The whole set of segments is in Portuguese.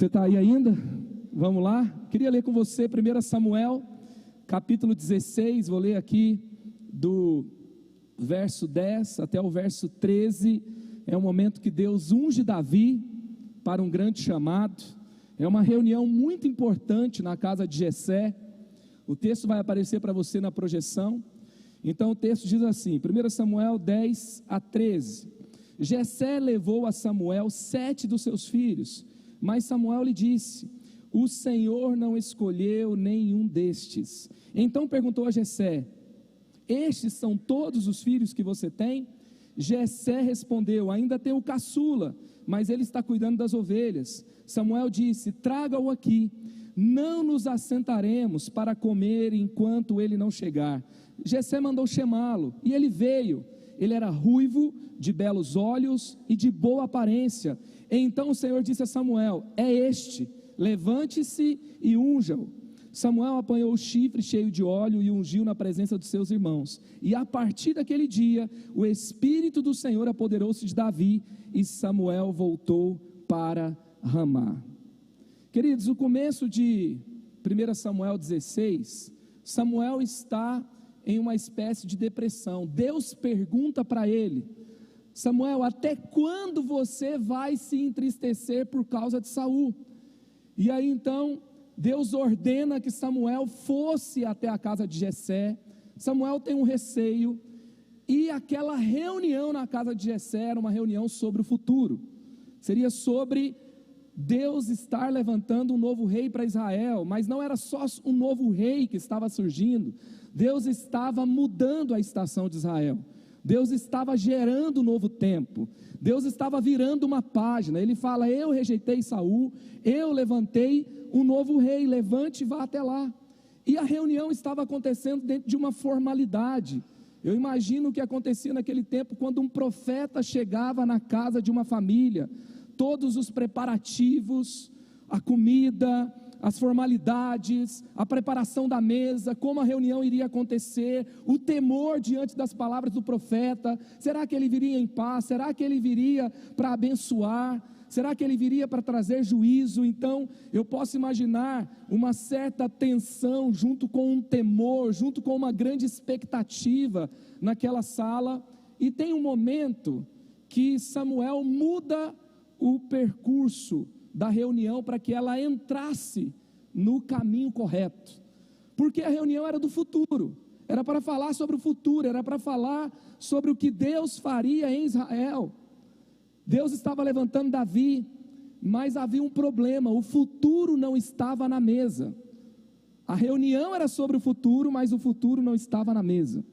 Você está aí ainda? Vamos lá? Queria ler com você 1 Samuel, capítulo 16, vou ler aqui do verso 10 até o verso 13, é um momento que Deus unge Davi para um grande chamado, é uma reunião muito importante na casa de Jessé, o texto vai aparecer para você na projeção, então o texto diz assim, 1 Samuel 10 a 13, Jessé levou a Samuel 7 dos seus filhos, mas Samuel lhe disse, o Senhor não escolheu nenhum destes. Então perguntou a Jessé, estes são todos os filhos que você tem? Jessé respondeu, ainda tem o caçula, mas ele está cuidando das ovelhas. Samuel disse, traga-o aqui, não nos assentaremos para comer enquanto ele não chegar. Jessé mandou chamá-lo, e ele veio. Ele era ruivo, de belos olhos e de boa aparência. Então o Senhor disse a Samuel, é este, levante-se e unja-o. Samuel apanhou o chifre cheio de óleo e ungiu na presença dos seus irmãos. E a partir daquele dia, o Espírito do Senhor apoderou-se de Davi, e Samuel voltou para Ramá. Queridos, o começo de 1 Samuel 16, Samuel está em uma espécie de depressão. Deus pergunta para ele, Samuel, até quando você vai se entristecer por causa de Saul? E aí então, Deus ordena que Samuel fosse até a casa de Jessé. Samuel tem um receio, e aquela reunião na casa de Jessé era uma reunião sobre o futuro, seria sobre Deus estar levantando um novo rei para Israel, mas não era só um novo rei que estava surgindo, Deus estava mudando a estação de Israel, Deus estava gerando um novo tempo, Deus estava virando uma página. Ele fala, eu rejeitei Saul, eu levantei um novo rei, levante e vá até lá. E a reunião estava acontecendo dentro de uma formalidade. Eu imagino o que acontecia naquele tempo, quando um profeta chegava na casa de uma família, todos os preparativos, a comida, as formalidades, a preparação da mesa, como a reunião iria acontecer, o temor diante das palavras do profeta, será que ele viria em paz, será que ele viria para abençoar, será que ele viria para trazer juízo? Então eu posso imaginar uma certa tensão, junto com um temor, junto com uma grande expectativa naquela sala, e tem um momento que Samuel muda o percurso da reunião para que ela entrasse no caminho correto, porque a reunião era do futuro, era para falar sobre o futuro, era para falar sobre o que Deus faria em Israel. Deus estava levantando Davi, mas havia um problema, o futuro não estava na mesa. A reunião era sobre o futuro, mas o futuro não estava na mesa.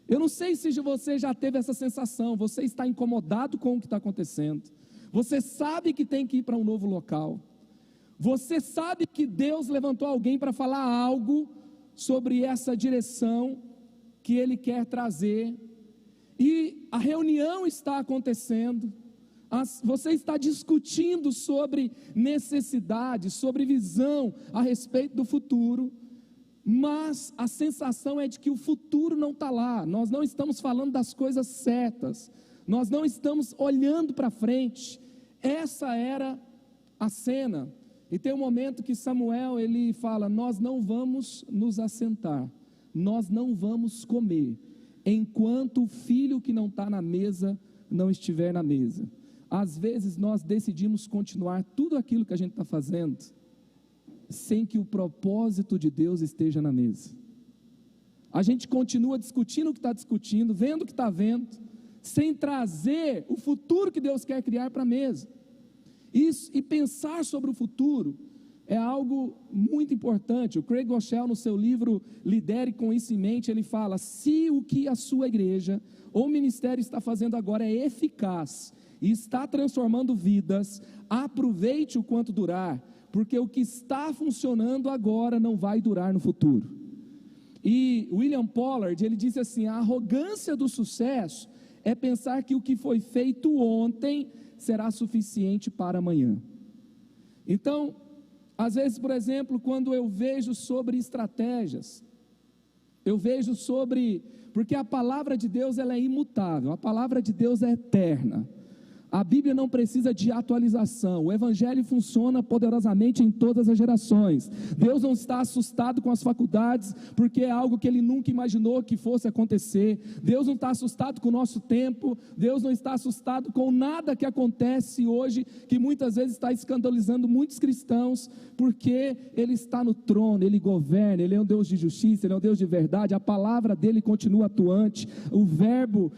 Eu não sei se você já teve essa sensação, você está incomodado com o que está acontecendo, você sabe que tem que ir para um novo local, você sabe que Deus levantou alguém para falar algo sobre essa direção que Ele quer trazer, e a reunião está acontecendo, você está discutindo sobre necessidade, sobre visão a respeito do futuro, mas a sensação é de que o futuro não está lá, nós não estamos falando das coisas certas, nós não estamos olhando para frente. Essa era a cena, e tem um momento que Samuel, ele fala, nós não vamos nos assentar, nós não vamos comer, enquanto o filho que não está na mesa, não estiver na mesa. Às vezes nós decidimos continuar tudo aquilo que a gente está fazendo, sem que o propósito de Deus esteja na mesa. A gente continua discutindo o que está discutindo, vendo o que está vendo, sem trazer o futuro que Deus quer criar para a mesa. Isso, e pensar sobre o futuro é algo muito importante. O Craig Groeschel, no seu livro Lidere com Isso em Mente, ele fala, se o que a sua igreja ou ministério está fazendo agora é eficaz e está transformando vidas, aproveite o quanto durar, porque o que está funcionando agora não vai durar no futuro. E William Pollard, ele disse assim, a arrogância do sucesso é pensar que o que foi feito ontem será suficiente para amanhã. Então, às vezes, por exemplo, quando eu vejo sobre estratégias, eu vejo sobre, porque a palavra de Deus ela é imutável, a palavra de Deus é eterna, A Bíblia não precisa de atualização. O Evangelho funciona poderosamente em todas as gerações. Deus não está assustado com as faculdades, porque é algo que Ele nunca imaginou que fosse acontecer. Deus não está assustado com o nosso tempo. Deus não está assustado com nada que acontece hoje, que muitas vezes está escandalizando muitos cristãos, porque Ele está no trono, Ele governa, Ele é um Deus de justiça, Ele é um Deus de verdade. A palavra dEle continua atuante. O verbo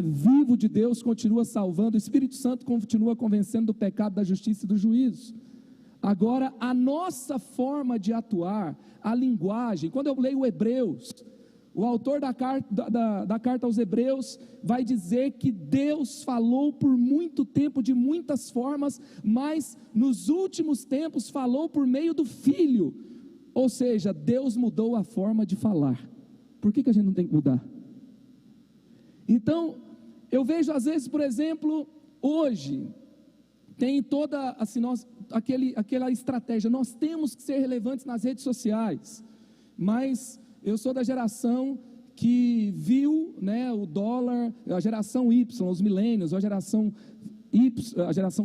vivo de Deus continua salvando. O Espírito Santo continua convencendo do pecado, da justiça e do juízo. Agora, a nossa forma de atuar, a linguagem, quando eu leio Hebreus, o autor da carta aos Hebreus vai dizer que Deus falou por muito tempo, de muitas formas, mas nos últimos tempos falou por meio do Filho. Ou seja, Deus mudou a forma de falar. Por que a gente não tem que mudar? Então, eu vejo às vezes, por exemplo, hoje, tem toda assim, aquela estratégia, nós temos que ser relevantes nas redes sociais, mas eu sou da geração que viu, né, o dólar, a geração Y, os milênios, a geração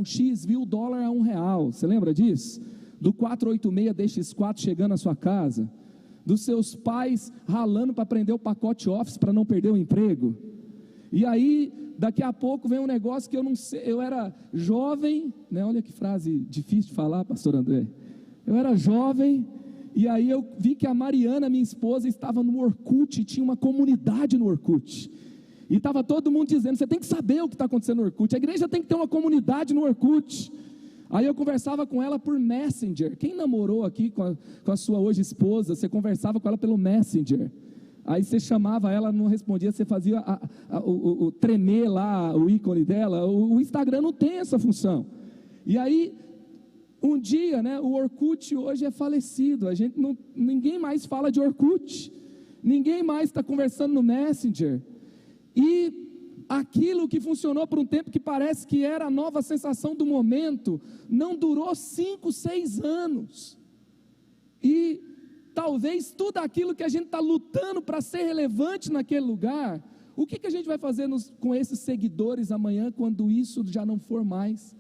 X, viu o dólar a R$1, você lembra disso? Do 486 DX4 chegando à sua casa, dos seus pais ralando para prender o pacote Office para não perder o emprego. E aí, daqui a pouco vem um negócio que eu não sei, eu era jovem, né? Olha que frase difícil de falar, pastor André. Eu era jovem, e aí eu vi que a Mariana, minha esposa, estava no Orkut, tinha uma comunidade no Orkut. E estava todo mundo dizendo, você tem que saber o que está acontecendo no Orkut, a igreja tem que ter uma comunidade no Orkut. Aí eu conversava com ela por Messenger. Quem namorou aqui com a sua hoje esposa, você conversava com ela pelo Messenger. Aí você chamava ela, não respondia, você fazia o tremer lá, o ícone dela. O Instagram não tem essa função. E aí, um dia, né, o Orkut hoje é falecido, ninguém mais fala de Orkut, ninguém mais está conversando no Messenger. E aquilo que funcionou por um tempo, que parece que era a nova sensação do momento, não durou 5, 6 anos. E talvez tudo aquilo que a gente está lutando para ser relevante naquele lugar, o que a gente vai fazer com esses seguidores amanhã, quando isso já não for mais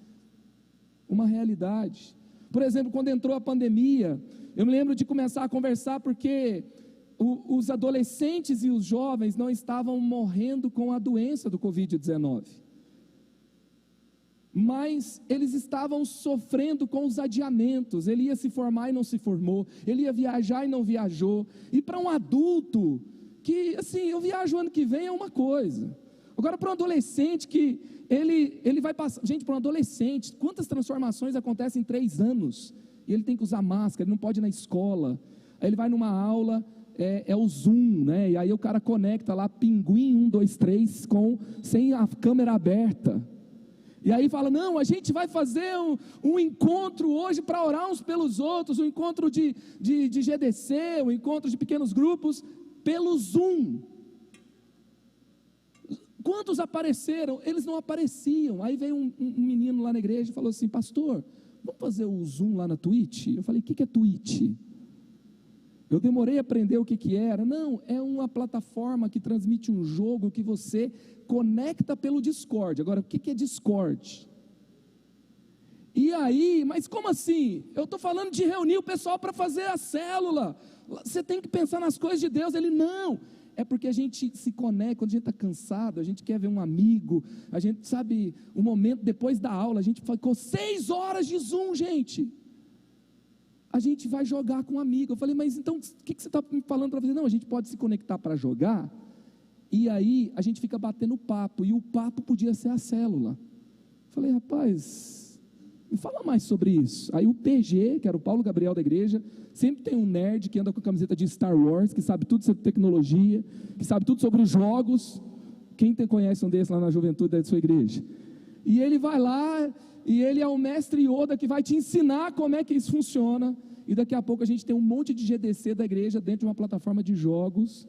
uma realidade? Por exemplo, quando entrou a pandemia, eu me lembro de começar a conversar, porque os adolescentes e os jovens não estavam morrendo com a doença do Covid-19, mas eles estavam sofrendo com os adiamentos. Ele ia se formar e não se formou, ele ia viajar e não viajou. E para um adulto, que assim, eu viajo ano que vem é uma coisa, agora para um adolescente que ele vai passar, gente, para um adolescente, quantas transformações acontecem em 3 anos, e ele tem que usar máscara, ele não pode ir na escola, aí ele vai numa aula, é o Zoom, né? E aí o cara conecta lá, Pinguim 1, 2, 3, sem a câmera aberta. E aí fala, não, a gente vai fazer um encontro hoje para orar uns pelos outros, um encontro de GDC, um encontro de pequenos grupos, pelo Zoom. Quantos apareceram? Eles não apareciam. Aí veio um menino lá na igreja e falou assim, pastor, vamos fazer o Zoom lá na Twitch? Eu falei, o que é Twitch? Eu demorei a aprender o que era. Não, é uma plataforma que transmite um jogo que você conecta pelo Discord. Agora, o que é Discord? E aí, mas como assim? Eu estou falando de reunir o pessoal para fazer a célula. Você tem que pensar nas coisas de Deus. Ele, não. É porque a gente se conecta, quando a gente está cansado, a gente quer ver um amigo, a gente sabe, o momento depois da aula, a gente ficou 6 horas de Zoom, gente. A gente vai jogar com um amigo. Eu falei, mas então, o que você está me falando para fazer? Não, a gente pode se conectar para jogar, e aí a gente fica batendo papo, e o papo podia ser a célula. Eu falei, rapaz, me fala mais sobre isso. Aí o PG, que era o Paulo Gabriel da igreja, sempre tem um nerd que anda com a camiseta de Star Wars, que sabe tudo sobre tecnologia, que sabe tudo sobre jogos. Quem conhece um desses lá na juventude da sua igreja? E ele vai lá, e ele é o mestre Yoda que vai te ensinar como é que isso funciona, e daqui a pouco a gente tem um monte de GDC da igreja dentro de uma plataforma de jogos,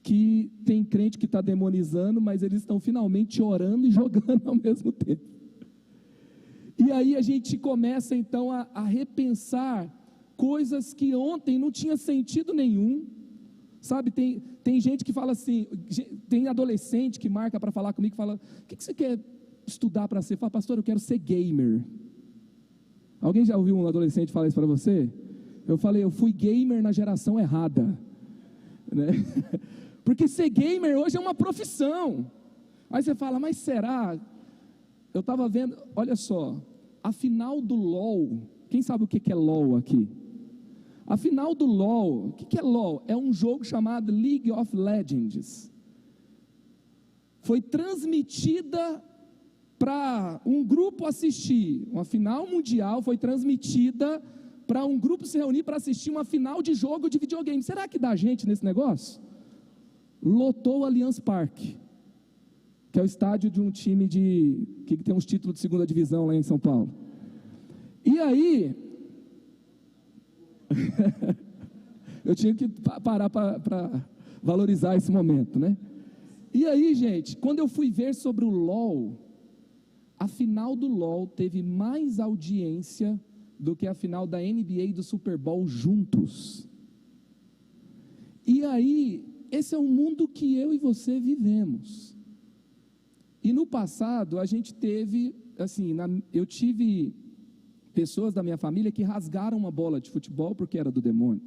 que tem crente que está demonizando, mas eles estão finalmente orando e jogando ao mesmo tempo. E aí a gente começa então a repensar coisas que ontem não tinha sentido nenhum, sabe, tem gente que fala assim, tem adolescente que marca para falar comigo, fala, o que você quer estudar para ser, fala, pastor, eu quero ser gamer. Alguém já ouviu um adolescente falar isso para você? Eu falei, eu fui gamer na geração errada, né? Porque ser gamer hoje é uma profissão. Aí você fala, mas será? Eu estava vendo, olha só, a final do LOL, quem sabe o que é LOL aqui? A final do LOL, o que é LOL? É um jogo chamado League of Legends. Foi transmitida para um grupo assistir, uma final mundial foi transmitida para um grupo se reunir para assistir uma final de jogo de videogame. Será que dá gente nesse negócio? Lotou o Allianz Parque, que é o estádio de um time que tem uns títulos de segunda divisão lá em São Paulo. E aí, eu tinha que parar para valorizar esse momento, né? E aí, gente, quando eu fui ver sobre o LOL, a final do LOL teve mais audiência do que a final da NBA e do Super Bowl juntos. E aí, esse é o mundo que eu e você vivemos. E no passado, a gente teve, assim, eu tive pessoas da minha família que rasgaram uma bola de futebol porque era do demônio.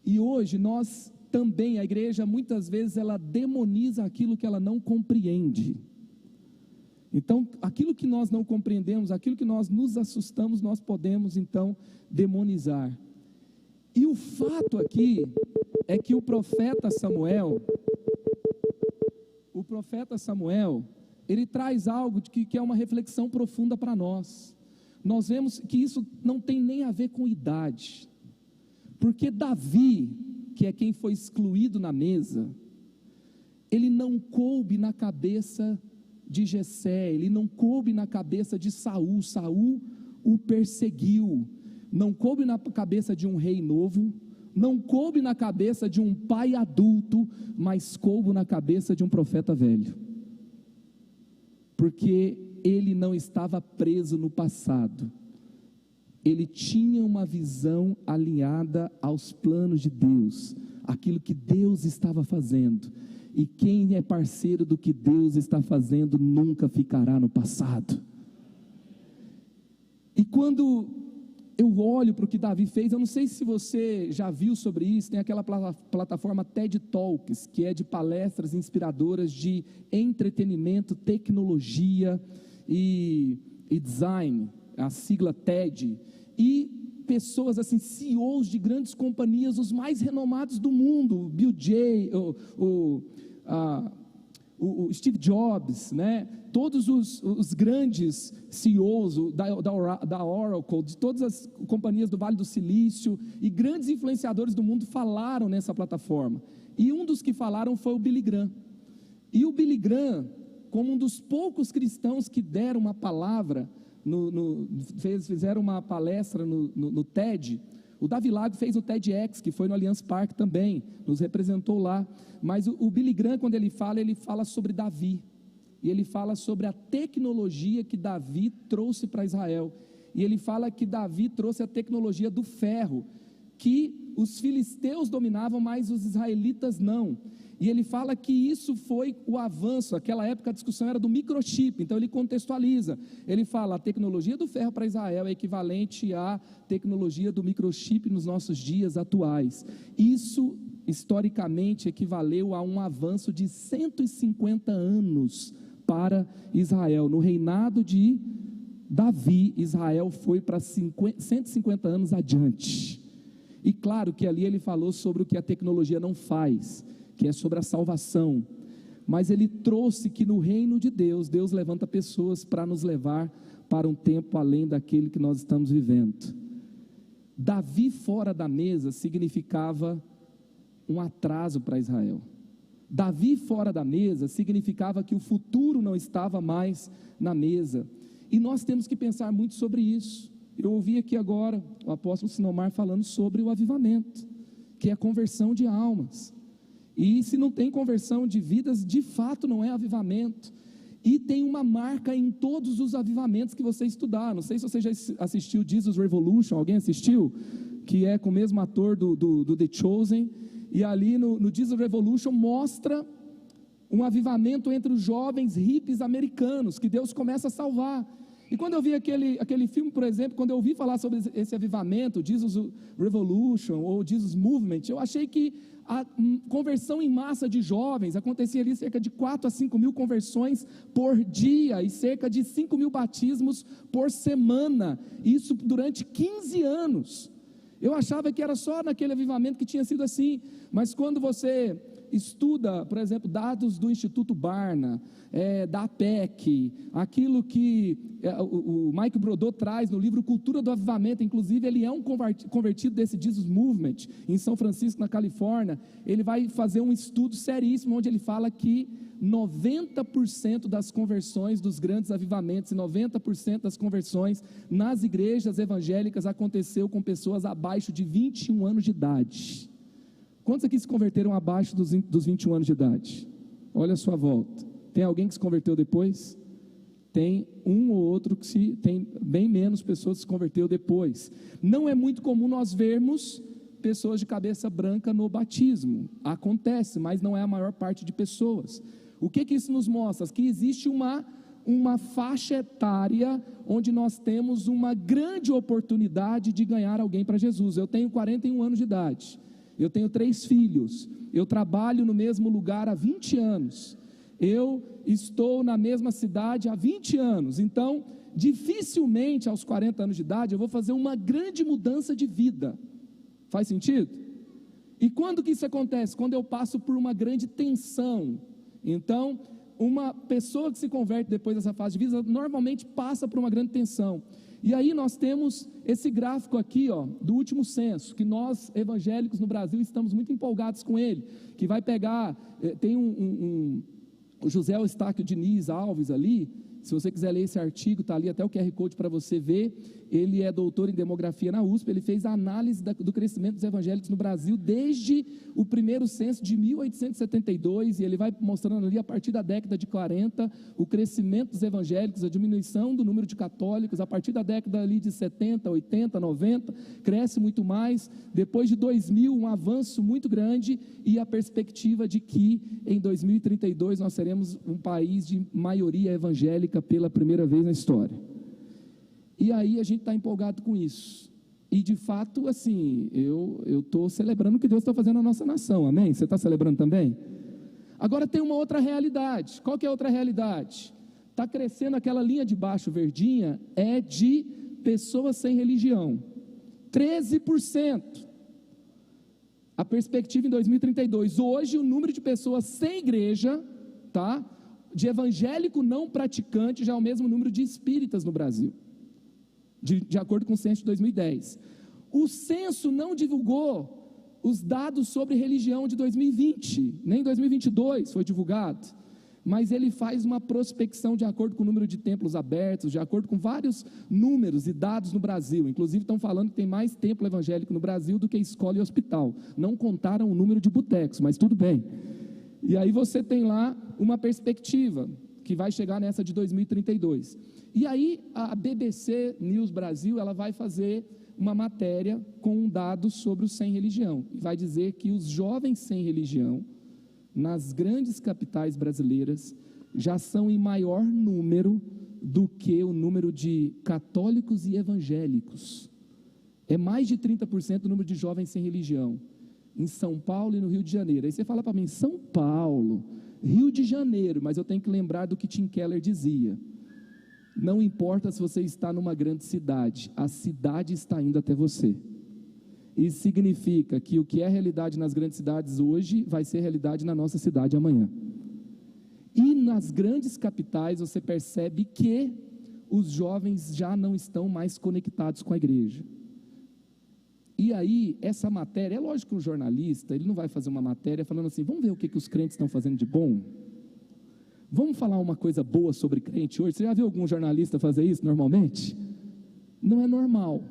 E hoje nós também, a igreja muitas vezes ela demoniza aquilo que ela não compreende. Então, aquilo que nós não compreendemos, aquilo que nós nos assustamos, nós podemos então demonizar. E o fato aqui é que o profeta Samuel, ele traz algo que é uma reflexão profunda para nós. Nós vemos que isso não tem nem a ver com idade, porque Davi, que é quem foi excluído na mesa, ele não coube na cabeça de Jessé, ele não coube na cabeça de Saul. Saul o perseguiu, não coube na cabeça de um rei novo, não coube na cabeça de um pai adulto, mas coube na cabeça de um profeta velho, porque ele não estava preso no passado, ele tinha uma visão alinhada aos planos de Deus, aquilo que Deus estava fazendo, e quem é parceiro do que Deus está fazendo, nunca ficará no passado. E quando eu olho para o que Davi fez, eu não sei se você já viu sobre isso, tem aquela plataforma TED Talks, que é de palestras inspiradoras de entretenimento, tecnologia e design, a sigla TED, e pessoas assim, CEOs de grandes companhias, os mais renomados do mundo, Bill Gates, o Steve Jobs, né? Todos os grandes CEOs da Oracle, de todas as companhias do Vale do Silício, e grandes influenciadores do mundo falaram nessa plataforma, e um dos que falaram foi o Billy Graham. E o Billy Graham, como um dos poucos cristãos que deram uma palavra, fizeram uma palestra no TED. O Davi Lago fez o TEDx, que foi no Allianz Parque também, nos representou lá. Mas o Billy Graham, quando ele fala sobre Davi, e ele fala sobre a tecnologia que Davi trouxe para Israel, e ele fala que Davi trouxe a tecnologia do ferro, que os filisteus dominavam, mas os israelitas não. E ele fala que isso foi o avanço. Aquela época a discussão era do microchip, então ele contextualiza, ele fala, a tecnologia do ferro para Israel é equivalente à tecnologia do microchip nos nossos dias atuais. Isso historicamente equivaleu a um avanço de 150 anos para Israel. No reinado de Davi, Israel foi para 150 anos adiante. E claro que ali ele falou sobre o que a tecnologia não faz, que é sobre a salvação, mas ele trouxe que no reino de Deus, Deus levanta pessoas para nos levar para um tempo além daquele que nós estamos vivendo. Davi fora da mesa significava um atraso para Israel. Davi fora da mesa significava que o futuro não estava mais na mesa, e nós temos que pensar muito sobre isso. Eu ouvi aqui agora o apóstolo Sinomar falando sobre o avivamento, que é a conversão de almas. E se não tem conversão de vidas, de fato não é avivamento. E tem uma marca em todos os avivamentos que você estudar. Não sei se você já assistiu Jesus Revolution, alguém assistiu? Que é com o mesmo ator do The Chosen. E ali no Jesus Revolution mostra um avivamento entre os jovens hippies americanos, que Deus começa a salvar. E quando eu vi aquele filme, por exemplo, quando eu ouvi falar sobre esse avivamento, Jesus Revolution ou Jesus Movement, eu achei que a conversão em massa de jovens acontecia ali cerca de 4 a 5 mil conversões por dia e cerca de 5 mil batismos por semana, isso durante 15 anos. Eu achava que era só naquele avivamento que tinha sido assim, mas quando você estuda, por exemplo, dados do Instituto Barna, da APEC, aquilo que o Mike Brodot traz no livro Cultura do Avivamento, inclusive ele é um convertido desse Jesus Movement, em São Francisco, na Califórnia. Ele vai fazer um estudo seríssimo, onde ele fala que 90% das conversões dos grandes avivamentos e 90% das conversões nas igrejas evangélicas aconteceu com pessoas abaixo de 21 anos de idade. Quantos aqui se converteram abaixo dos 21 anos de idade? Olha a sua volta. Tem alguém que se converteu depois? Tem um ou outro tem bem menos pessoas que se converteu depois. Não é muito comum nós vermos pessoas de cabeça branca no batismo. Acontece, mas não é a maior parte de pessoas. O que isso nos mostra? Que existe uma faixa etária onde nós temos uma grande oportunidade de ganhar alguém para Jesus. Eu tenho 41 anos de idade. Eu tenho 3 filhos, eu trabalho no mesmo lugar há 20 anos, eu estou na mesma cidade há 20 anos, então, dificilmente aos 40 anos de idade, eu vou fazer uma grande mudança de vida. Faz sentido? E quando que isso acontece? Quando eu passo por uma grande tensão. Então, uma pessoa que se converte depois dessa fase de vida, normalmente passa por uma grande tensão. E aí nós temos esse gráfico aqui, do último censo, que nós evangélicos no Brasil estamos muito empolgados com ele, que vai pegar, tem o José Eustáquio Diniz Alves ali, se você quiser ler esse artigo, está ali até o QR Code para você ver. Ele é doutor em demografia na USP, ele fez a análise do crescimento dos evangélicos no Brasil desde o primeiro censo de 1872, e ele vai mostrando ali a partir da década de 40, o crescimento dos evangélicos, a diminuição do número de católicos, a partir da década ali de 70, 80, 90, cresce muito mais, depois de 2000 um avanço muito grande, e a perspectiva de que em 2032 nós seremos um país de maioria evangélica pela primeira vez na história. E aí a gente está empolgado com isso. E de fato, assim, eu estou celebrando o que Deus está fazendo na nossa nação, amém? Você está celebrando também? Agora tem uma outra realidade. Qual que é a outra realidade? Está crescendo aquela linha de baixo verdinha, é de pessoas sem religião. 13%. A perspectiva em 2032. Hoje o número de pessoas sem igreja, tá? De evangélico não praticante, já é o mesmo número de espíritas no Brasil, de acordo com o censo de 2010. O censo não divulgou os dados sobre religião de 2020, nem 2022 foi divulgado, mas ele faz uma prospecção de acordo com o número de templos abertos, de acordo com vários números e dados no Brasil. Inclusive estão falando que tem mais templo evangélico no Brasil do que escola e hospital. Não contaram o número de botecos, mas tudo bem. E aí você tem lá uma perspectiva que vai chegar nessa de 2032. E aí a BBC News Brasil, ela vai fazer uma matéria com um dado sobre os sem religião. E vai dizer que os jovens sem religião, nas grandes capitais brasileiras, já são em maior número do que o número de católicos e evangélicos. É mais de 30% o número de jovens sem religião. Em São Paulo e no Rio de Janeiro. Aí você fala para mim, São Paulo, Rio de Janeiro, mas eu tenho que lembrar do que Tim Keller dizia: não importa se você está numa grande cidade, a cidade está indo até você. Isso significa que o que é realidade nas grandes cidades hoje, vai ser realidade na nossa cidade amanhã. E nas grandes capitais você percebe que os jovens já não estão mais conectados com a igreja. E aí, essa matéria, é lógico que um jornalista, ele não vai fazer uma matéria falando assim, vamos ver o que os crentes estão fazendo de bom? Vamos falar uma coisa boa sobre crente hoje? Você já viu algum jornalista fazer isso normalmente? Não é normal.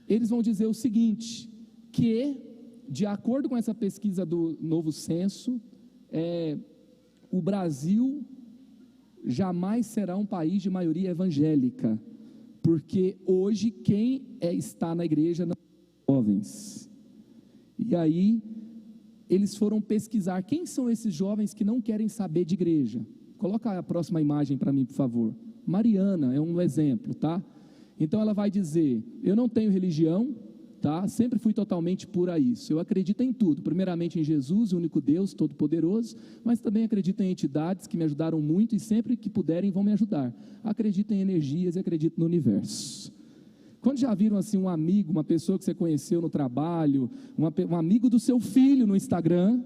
Eles vão dizer o seguinte, que, de acordo com essa pesquisa do Novo Censo, o Brasil jamais será um país de maioria evangélica, porque hoje quem está na igreja não jovens. E aí eles foram pesquisar quem são esses jovens que não querem saber de igreja. Coloca a próxima imagem para mim, por favor. Mariana é um exemplo, tá? Então ela vai dizer: eu não tenho religião, tá? Sempre fui totalmente pura a isso. Eu acredito em tudo, primeiramente em Jesus, o único Deus, todo-poderoso, mas também acredito em entidades que me ajudaram muito e sempre que puderem vão me ajudar. Acredito em energias e acredito no universo. Quando já viram assim um amigo, uma pessoa que você conheceu no trabalho, um amigo do seu filho no Instagram,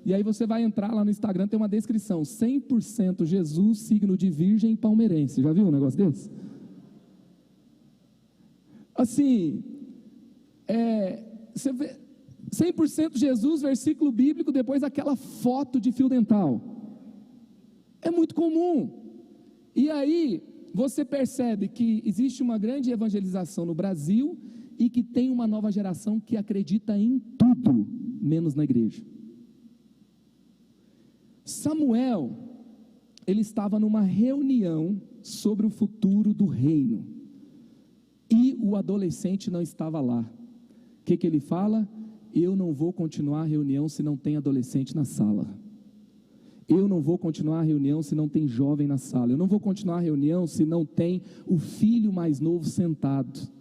e aí você vai entrar lá no Instagram, tem uma descrição: 100% Jesus, signo de virgem e palmeirense. Já viu um negócio desse? Assim, você vê 100% Jesus, versículo bíblico, depois aquela foto de fio dental. É muito comum. E aí você percebe que existe uma grande evangelização no Brasil e que tem uma nova geração que acredita em tudo, menos na igreja. Samuel, ele estava numa reunião sobre o futuro do reino, e o adolescente não estava lá. O que ele fala? Eu não vou continuar a reunião se não tem adolescente na sala. Eu não vou continuar a reunião se não tem jovem na sala. Eu não vou continuar a reunião se não tem o filho mais novo sentado.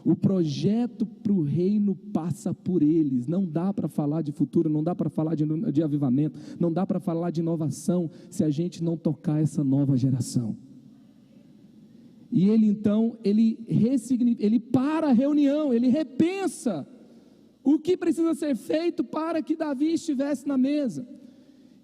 O projeto para o reino passa por eles. Não dá para falar de futuro, não dá para falar de avivamento, não dá para falar de inovação se a gente não tocar essa nova geração. E ele então, ele para a reunião, ele repensa o que precisa ser feito para que Davi estivesse na mesa.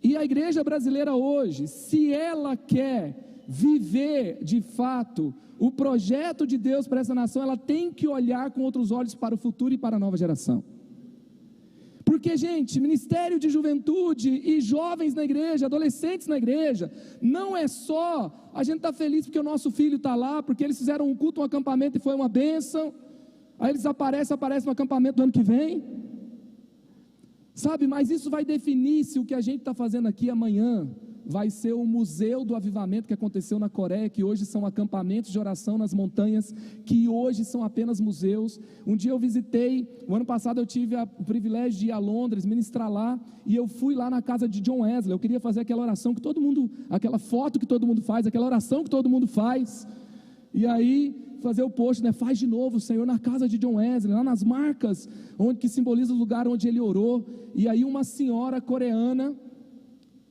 E a igreja brasileira hoje, se ela quer viver de fato o projeto de Deus para essa nação, ela tem que olhar com outros olhos para o futuro e para a nova geração. Porque, gente, ministério de juventude e jovens na igreja, adolescentes na igreja, não é só a gente estar feliz porque o nosso filho está lá, porque eles fizeram um culto, um acampamento e foi uma bênção, aí eles aparecem no acampamento do ano que vem, sabe? Mas isso vai definir se o que a gente está fazendo aqui amanhã vai ser o museu do avivamento que aconteceu na Coreia, que hoje são acampamentos de oração nas montanhas, que hoje são apenas museus. Um dia eu visitei, o ano passado eu tive o privilégio de ir a Londres, ministrar lá, e eu fui lá na casa de John Wesley. Eu queria fazer aquela oração que todo mundo, aquela foto que todo mundo faz, aquela oração que todo mundo faz, e aí fazer o post, né? Faz de novo, Senhor, na casa de John Wesley, lá nas marcas, que simboliza o lugar onde ele orou. E aí uma senhora coreana,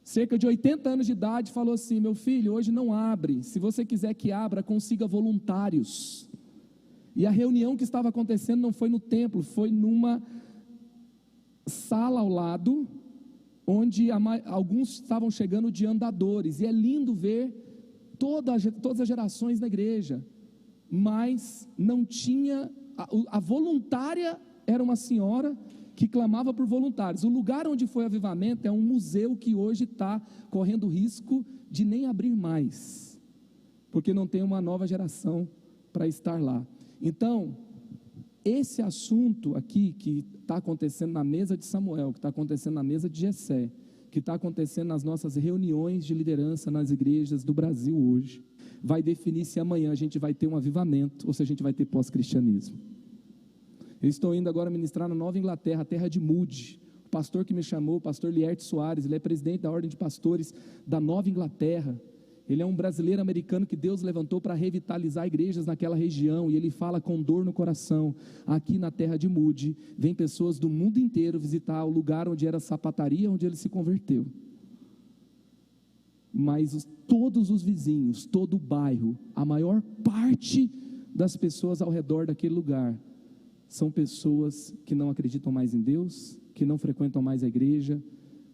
cerca de 80 anos de idade, falou assim: meu filho, hoje não abre, se você quiser que abra, consiga voluntários. E a reunião que estava acontecendo não foi no templo, foi numa sala ao lado, onde alguns estavam chegando de andadores, e é lindo ver todas as gerações na igreja, mas não tinha, a voluntária era uma senhora que clamava por voluntários. O lugar onde foi avivamento é um museu que hoje está correndo risco de nem abrir mais, porque não tem uma nova geração para estar lá. Então, esse assunto aqui que está acontecendo na mesa de Samuel, que está acontecendo na mesa de Jessé, que está acontecendo nas nossas reuniões de liderança nas igrejas do Brasil hoje, vai definir se amanhã a gente vai ter um avivamento ou se a gente vai ter pós-cristianismo. Eu estou indo agora ministrar na Nova Inglaterra, terra de Moody. O pastor que me chamou, o pastor Lierte Soares, ele é presidente da Ordem de Pastores da Nova Inglaterra. Ele é um brasileiro americano que Deus levantou para revitalizar igrejas naquela região, e ele fala com dor no coração: aqui na terra de Moody, vem pessoas do mundo inteiro visitar o lugar onde era sapataria, onde ele se converteu. Mas todos os vizinhos, todo o bairro, a maior parte das pessoas ao redor daquele lugar, são pessoas que não acreditam mais em Deus, que não frequentam mais a igreja,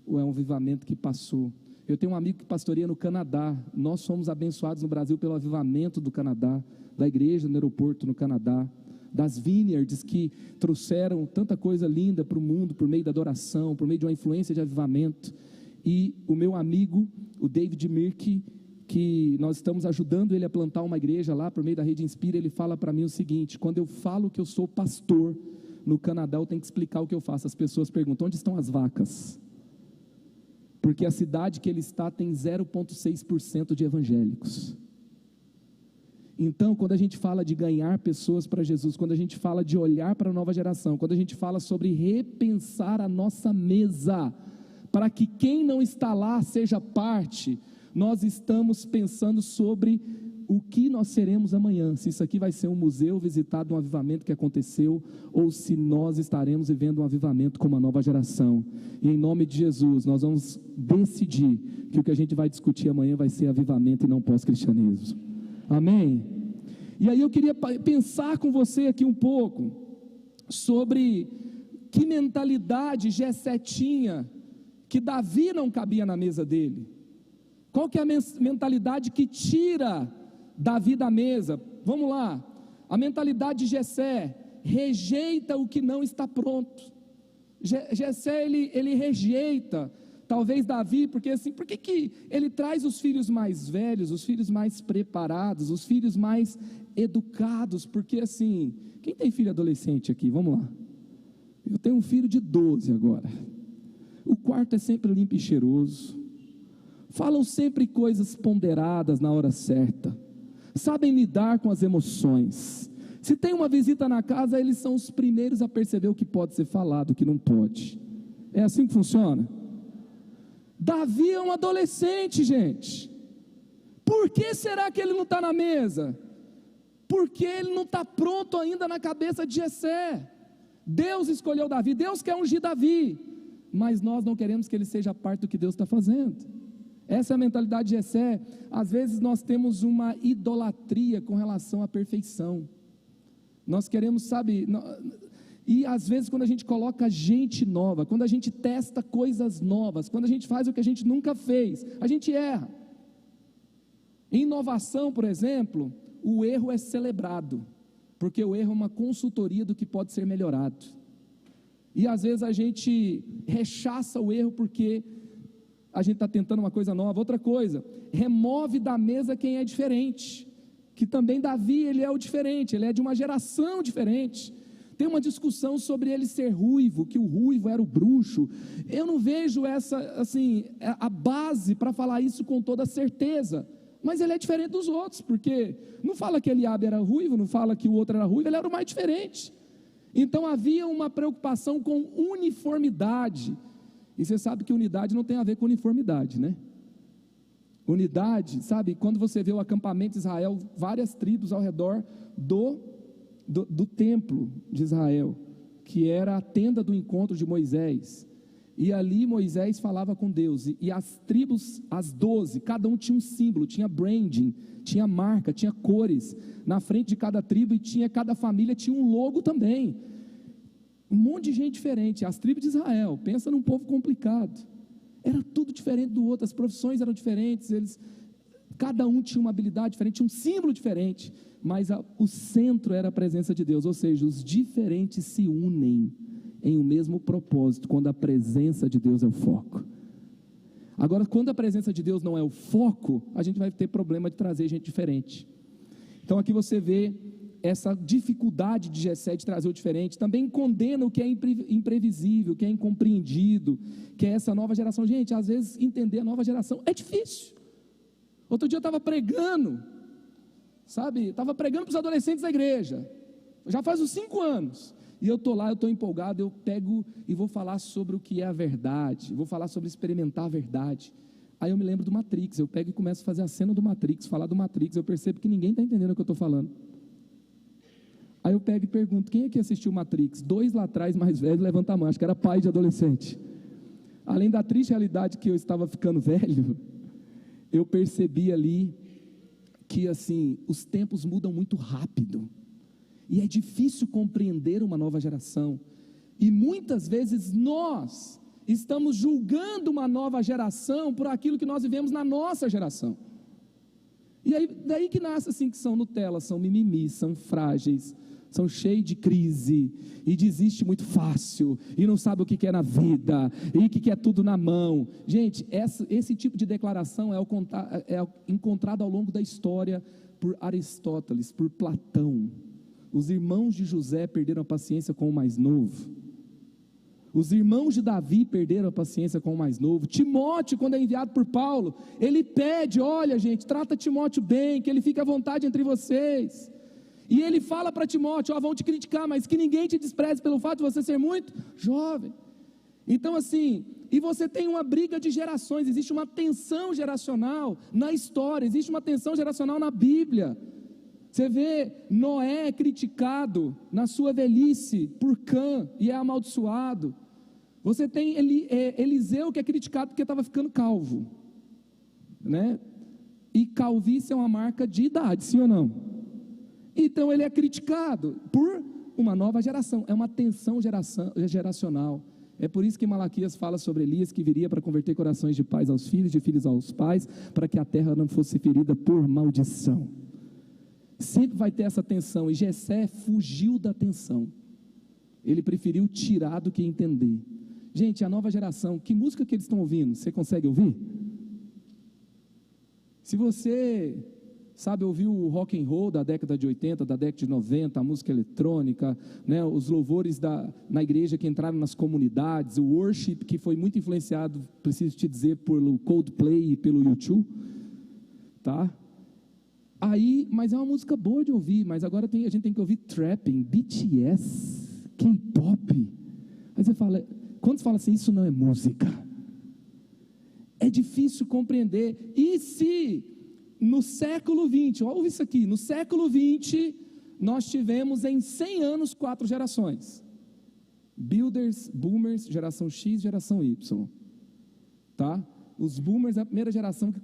ou é um avivamento que passou. Eu tenho um amigo que pastoreia no Canadá. Nós somos abençoados no Brasil pelo avivamento do Canadá, da igreja no aeroporto no Canadá, das vineyards que trouxeram tanta coisa linda para o mundo, por meio da adoração, por meio de uma influência de avivamento. E o meu amigo, o David Mirk, que nós estamos ajudando ele a plantar uma igreja lá por meio da Rede Inspira, ele fala para mim o seguinte: quando eu falo que eu sou pastor no Canadá, eu tenho que explicar o que eu faço. As pessoas perguntam: onde estão as vacas? Porque a cidade que ele está tem 0,6% de evangélicos. Então, quando a gente fala de ganhar pessoas para Jesus, quando a gente fala de olhar para a nova geração, quando a gente fala sobre repensar a nossa mesa, para que quem não está lá seja parte, nós estamos pensando sobre o que nós seremos amanhã, se isso aqui vai ser um museu visitado, um avivamento que aconteceu, ou se nós estaremos vivendo um avivamento com uma nova geração. E em nome de Jesus, nós vamos decidir que o que a gente vai discutir amanhã vai ser avivamento e não pós-cristianismo. Amém? E aí eu queria pensar com você aqui um pouco sobre que mentalidade Jessé tinha, que Davi não cabia na mesa dele. Qual que é a mentalidade que tira Davi da mesa? Vamos lá, a mentalidade de Jessé: rejeita o que não está pronto. Jessé, ele rejeita, talvez Davi, porque assim, por que ele traz os filhos mais velhos, os filhos mais preparados, os filhos mais educados? Porque assim, quem tem filho adolescente aqui? Vamos lá, eu tenho um filho de 12 agora, o quarto é sempre limpo e cheiroso, falam sempre coisas ponderadas na hora certa, sabem lidar com as emoções. Se tem uma visita na casa, eles são os primeiros a perceber o que pode ser falado, o que não pode. É assim que funciona? Davi é um adolescente, gente. Por que será que ele não está na mesa? Porque ele não está pronto ainda na cabeça de Jessé. Deus escolheu Davi, Deus quer ungir Davi, mas nós não queremos que ele seja parte do que Deus está fazendo. Essa é a mentalidade de Jessé. Às vezes nós temos uma idolatria com relação à perfeição. Nós queremos, sabe, e às vezes quando a gente coloca gente nova, quando a gente testa coisas novas, quando a gente faz o que a gente nunca fez, a gente erra. Em inovação, por exemplo, o erro é celebrado, porque o erro é uma consultoria do que pode ser melhorado. E às vezes a gente rechaça o erro porque a gente está tentando uma coisa nova. Outra coisa, remove da mesa quem é diferente, que também Davi, ele é o diferente, ele é de uma geração diferente. Tem uma discussão sobre ele ser ruivo, que o ruivo era o bruxo. Eu não vejo essa, assim, a base para falar isso com toda certeza, mas ele é diferente dos outros, porque não fala que Eliabe era ruivo, não fala que o outro era ruivo, ele era o mais diferente. Então havia uma preocupação com uniformidade. E você sabe que unidade não tem a ver com uniformidade, né? Unidade, sabe, quando você vê o acampamento de Israel, várias tribos ao redor do templo de Israel, que era a tenda do encontro de Moisés, e ali Moisés falava com Deus, e as tribos, as 12, cada um tinha um símbolo, tinha branding, tinha marca, tinha cores, na frente de cada tribo, e cada família tinha um logo também. Um monte de gente diferente, as tribos de Israel, pensa num povo complicado, era tudo diferente do outro, as profissões eram diferentes, cada um tinha uma habilidade diferente, tinha um símbolo diferente, mas o centro era a presença de Deus, ou seja, os diferentes se unem em um mesmo propósito, quando a presença de Deus é o foco. Agora, quando a presença de Deus não é o foco, a gente vai ter problema de trazer gente diferente. Então aqui você vê essa dificuldade de Jessé de trazer o diferente. Também condena o que é imprevisível, o que é incompreendido, que é essa nova geração. Gente, às vezes entender a nova geração é difícil. Outro dia eu estava pregando, sabe, estava pregando para os adolescentes da igreja, já faz uns 5 anos, e eu estou lá, eu estou empolgado, eu pego e vou falar sobre o que é a verdade, vou falar sobre experimentar a verdade. Aí eu me lembro do Matrix, eu pego e começo a fazer a cena do Matrix, falar do Matrix, eu percebo que ninguém está entendendo o que eu estou falando. Aí eu pego e pergunto, quem é que assistiu Matrix? 2 lá atrás, mais velho, levanta a mão, acho que era pai de adolescente. Além da triste realidade que eu estava ficando velho, eu percebi ali que assim, os tempos mudam muito rápido, e é difícil compreender uma nova geração, e muitas vezes nós estamos julgando uma nova geração por aquilo que nós vivemos na nossa geração. E aí, daí que nasce assim, que são Nutella, são mimimi, são frágeis, são cheios de crise, e desiste muito fácil, e não sabe o que quer na vida, e que quer tudo na mão. Gente, esse tipo de declaração é encontrado ao longo da história por Aristóteles, por Platão. Os irmãos de José perderam a paciência com o mais novo. Os irmãos de Davi perderam a paciência com o mais novo. Timóteo, quando é enviado por Paulo, ele pede: olha gente, trata Timóteo bem, que ele fique à vontade entre vocês. E ele fala para Timóteo: vão te criticar, mas que ninguém te despreze pelo fato de você ser muito jovem. Então assim, e você tem uma briga de gerações, existe uma tensão geracional na história, existe uma tensão geracional na Bíblia. Você vê Noé criticado na sua velhice por Cã e é amaldiçoado. Você tem Eliseu que é criticado porque estava ficando calvo, né? E calvície é uma marca de idade, sim ou não? Então ele é criticado por uma nova geração, é uma tensão geracional. É por isso que Malaquias fala sobre Elias, que viria para converter corações de pais aos filhos, de filhos aos pais, para que a terra não fosse ferida por maldição. Sempre vai ter essa tensão, e Jessé fugiu da tensão. Ele preferiu tirar do que entender. Gente, a nova geração, que música que eles estão ouvindo? Você consegue ouvir? Se você sabe ouvir o rock and roll da década de 80, da década de 90, a música eletrônica, né, os louvores na igreja que entraram nas comunidades, o worship que foi muito influenciado, preciso te dizer, pelo Coldplay e pelo U2, tá? Aí, mas é uma música boa de ouvir, mas agora a gente tem que ouvir trapping, BTS, K-pop. Aí você fala, quando você fala assim, isso não é música, é difícil compreender. E se no século 20, ouve isso aqui, no século 20, nós tivemos em 100 anos 4 gerações, Builders, Boomers, geração X, geração Y, tá? Os Boomers é a primeira geração que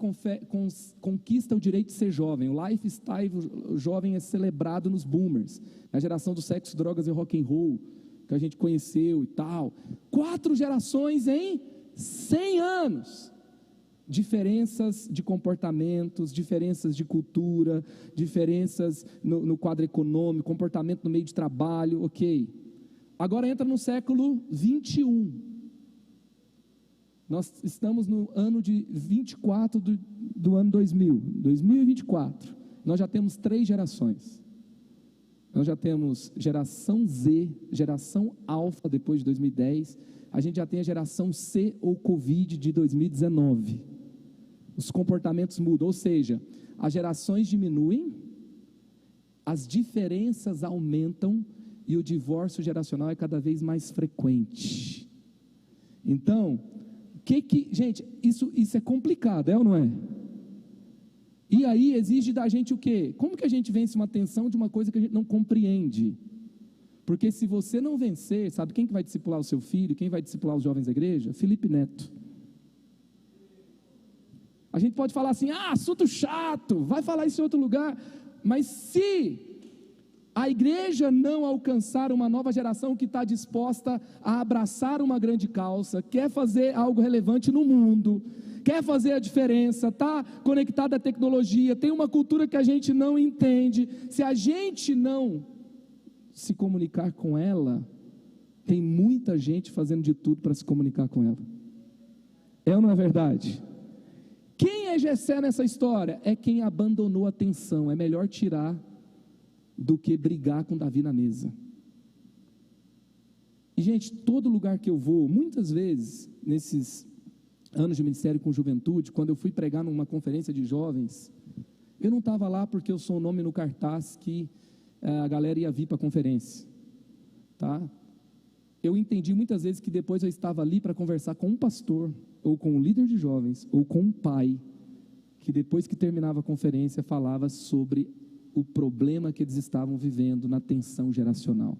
conquista o direito de ser jovem, o lifestyle jovem é celebrado nos Boomers, a geração do sexo, drogas e rock and roll, que a gente conheceu e tal. 4 gerações em 100 anos, diferenças de comportamentos, diferenças de cultura, diferenças no quadro econômico, comportamento no meio de trabalho, ok. Agora entra no século 21, nós estamos no ano de 24 do ano 2024, nós já temos 3 gerações, nós já temos geração Z, geração Alfa depois de 2010, a gente já tem a geração C ou Covid de 2019, os comportamentos mudam, ou seja, as gerações diminuem, as diferenças aumentam e o divórcio geracional é cada vez mais frequente. Então, gente, isso é complicado, é ou não é? E aí exige da gente o quê? Como que a gente vence uma tensão de uma coisa que a gente não compreende? Porque se você não vencer, sabe quem que vai discipular o seu filho? Quem vai discipular os jovens da igreja? Felipe Neto. A gente pode falar assim, assunto chato, vai falar isso em outro lugar, mas se a igreja não alcançar uma nova geração que está disposta a abraçar uma grande causa, quer fazer algo relevante no mundo, quer fazer a diferença, está conectada à tecnologia, tem uma cultura que a gente não entende, se a gente não se comunicar com ela, tem muita gente fazendo de tudo para se comunicar com ela. É ou não é verdade? Quem é Jessé nessa história? É quem abandonou a tensão. É melhor tirar do que brigar com Davi na mesa. E gente, todo lugar que eu vou, muitas vezes, nesses anos de ministério com juventude, quando eu fui pregar numa conferência de jovens, eu não estava lá porque eu sou o nome no cartaz que a galera ia vir para a conferência, tá? Eu entendi muitas vezes que depois eu estava ali para conversar com um pastor, ou com um líder de jovens, ou com um pai, que depois que terminava a conferência, falava sobre o problema que eles estavam vivendo na tensão geracional.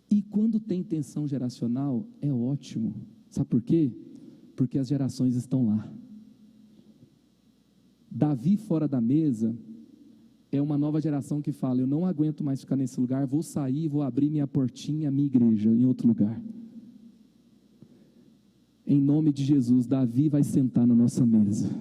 E quando tem tensão geracional, é ótimo. Sabe por quê? Porque as gerações estão lá. Davi fora da mesa é uma nova geração que fala, eu não aguento mais ficar nesse lugar, vou sair, vou abrir minha portinha, minha igreja em outro lugar. Em nome de Jesus, Davi vai sentar na nossa mesa.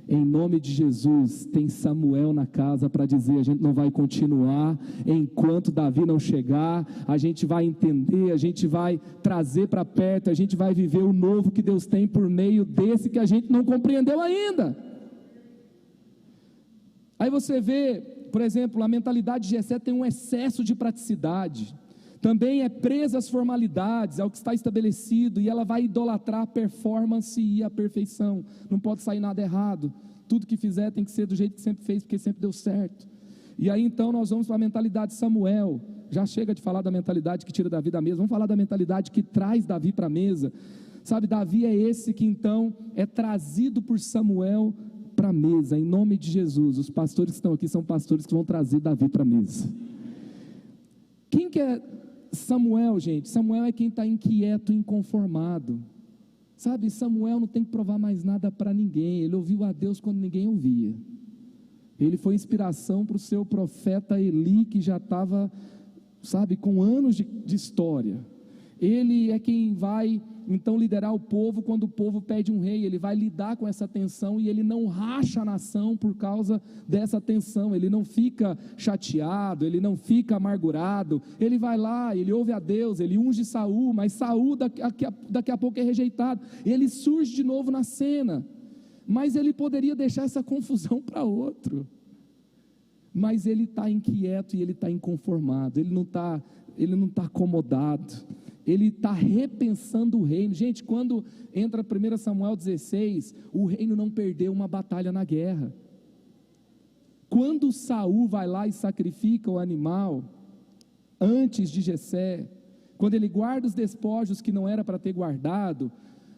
Em nome de Jesus, tem Samuel na casa para dizer, a gente não vai continuar, enquanto Davi não chegar, a gente vai entender, a gente vai trazer para perto, a gente vai viver o novo que Deus tem por meio desse que a gente não compreendeu ainda. Aí você vê, por exemplo, a mentalidade de Jessé tem um excesso de praticidade. Também é presa às formalidades, ao que está estabelecido, e ela vai idolatrar a performance e a perfeição. Não pode sair nada errado. Tudo que fizer tem que ser do jeito que sempre fez, porque sempre deu certo. E aí então nós vamos para a mentalidade de Samuel. Já chega de falar da mentalidade que tira Davi da mesa, vamos falar da mentalidade que traz Davi para a mesa. Sabe, Davi é esse que então é trazido por Samuel para a mesa, em nome de Jesus. Os pastores que estão aqui são pastores que vão trazer Davi para a mesa. Quem que é Samuel, gente? Samuel é quem está inquieto, inconformado. Sabe, Samuel não tem que provar mais nada para ninguém. Ele ouviu a Deus quando ninguém ouvia. Ele foi inspiração para o seu profeta Eli, que já estava, sabe, com anos de história. Ele é quem vai então liderar o povo quando o povo pede um rei. Ele vai lidar com essa tensão e ele não racha a nação por causa dessa tensão. Ele não fica chateado, ele não fica amargurado. Ele vai lá, ele ouve a Deus, ele unge Saul, mas Saul daqui a pouco é rejeitado. Ele surge de novo na cena, mas ele poderia deixar essa confusão para outro. Mas ele está inquieto e ele está inconformado, ele não está acomodado. Ele está repensando o reino. Gente, quando entra 1 Samuel 16, o reino não perdeu uma batalha na guerra. Quando Saul vai lá e sacrifica o animal, antes de Jessé, quando ele guarda os despojos que não era para ter guardado,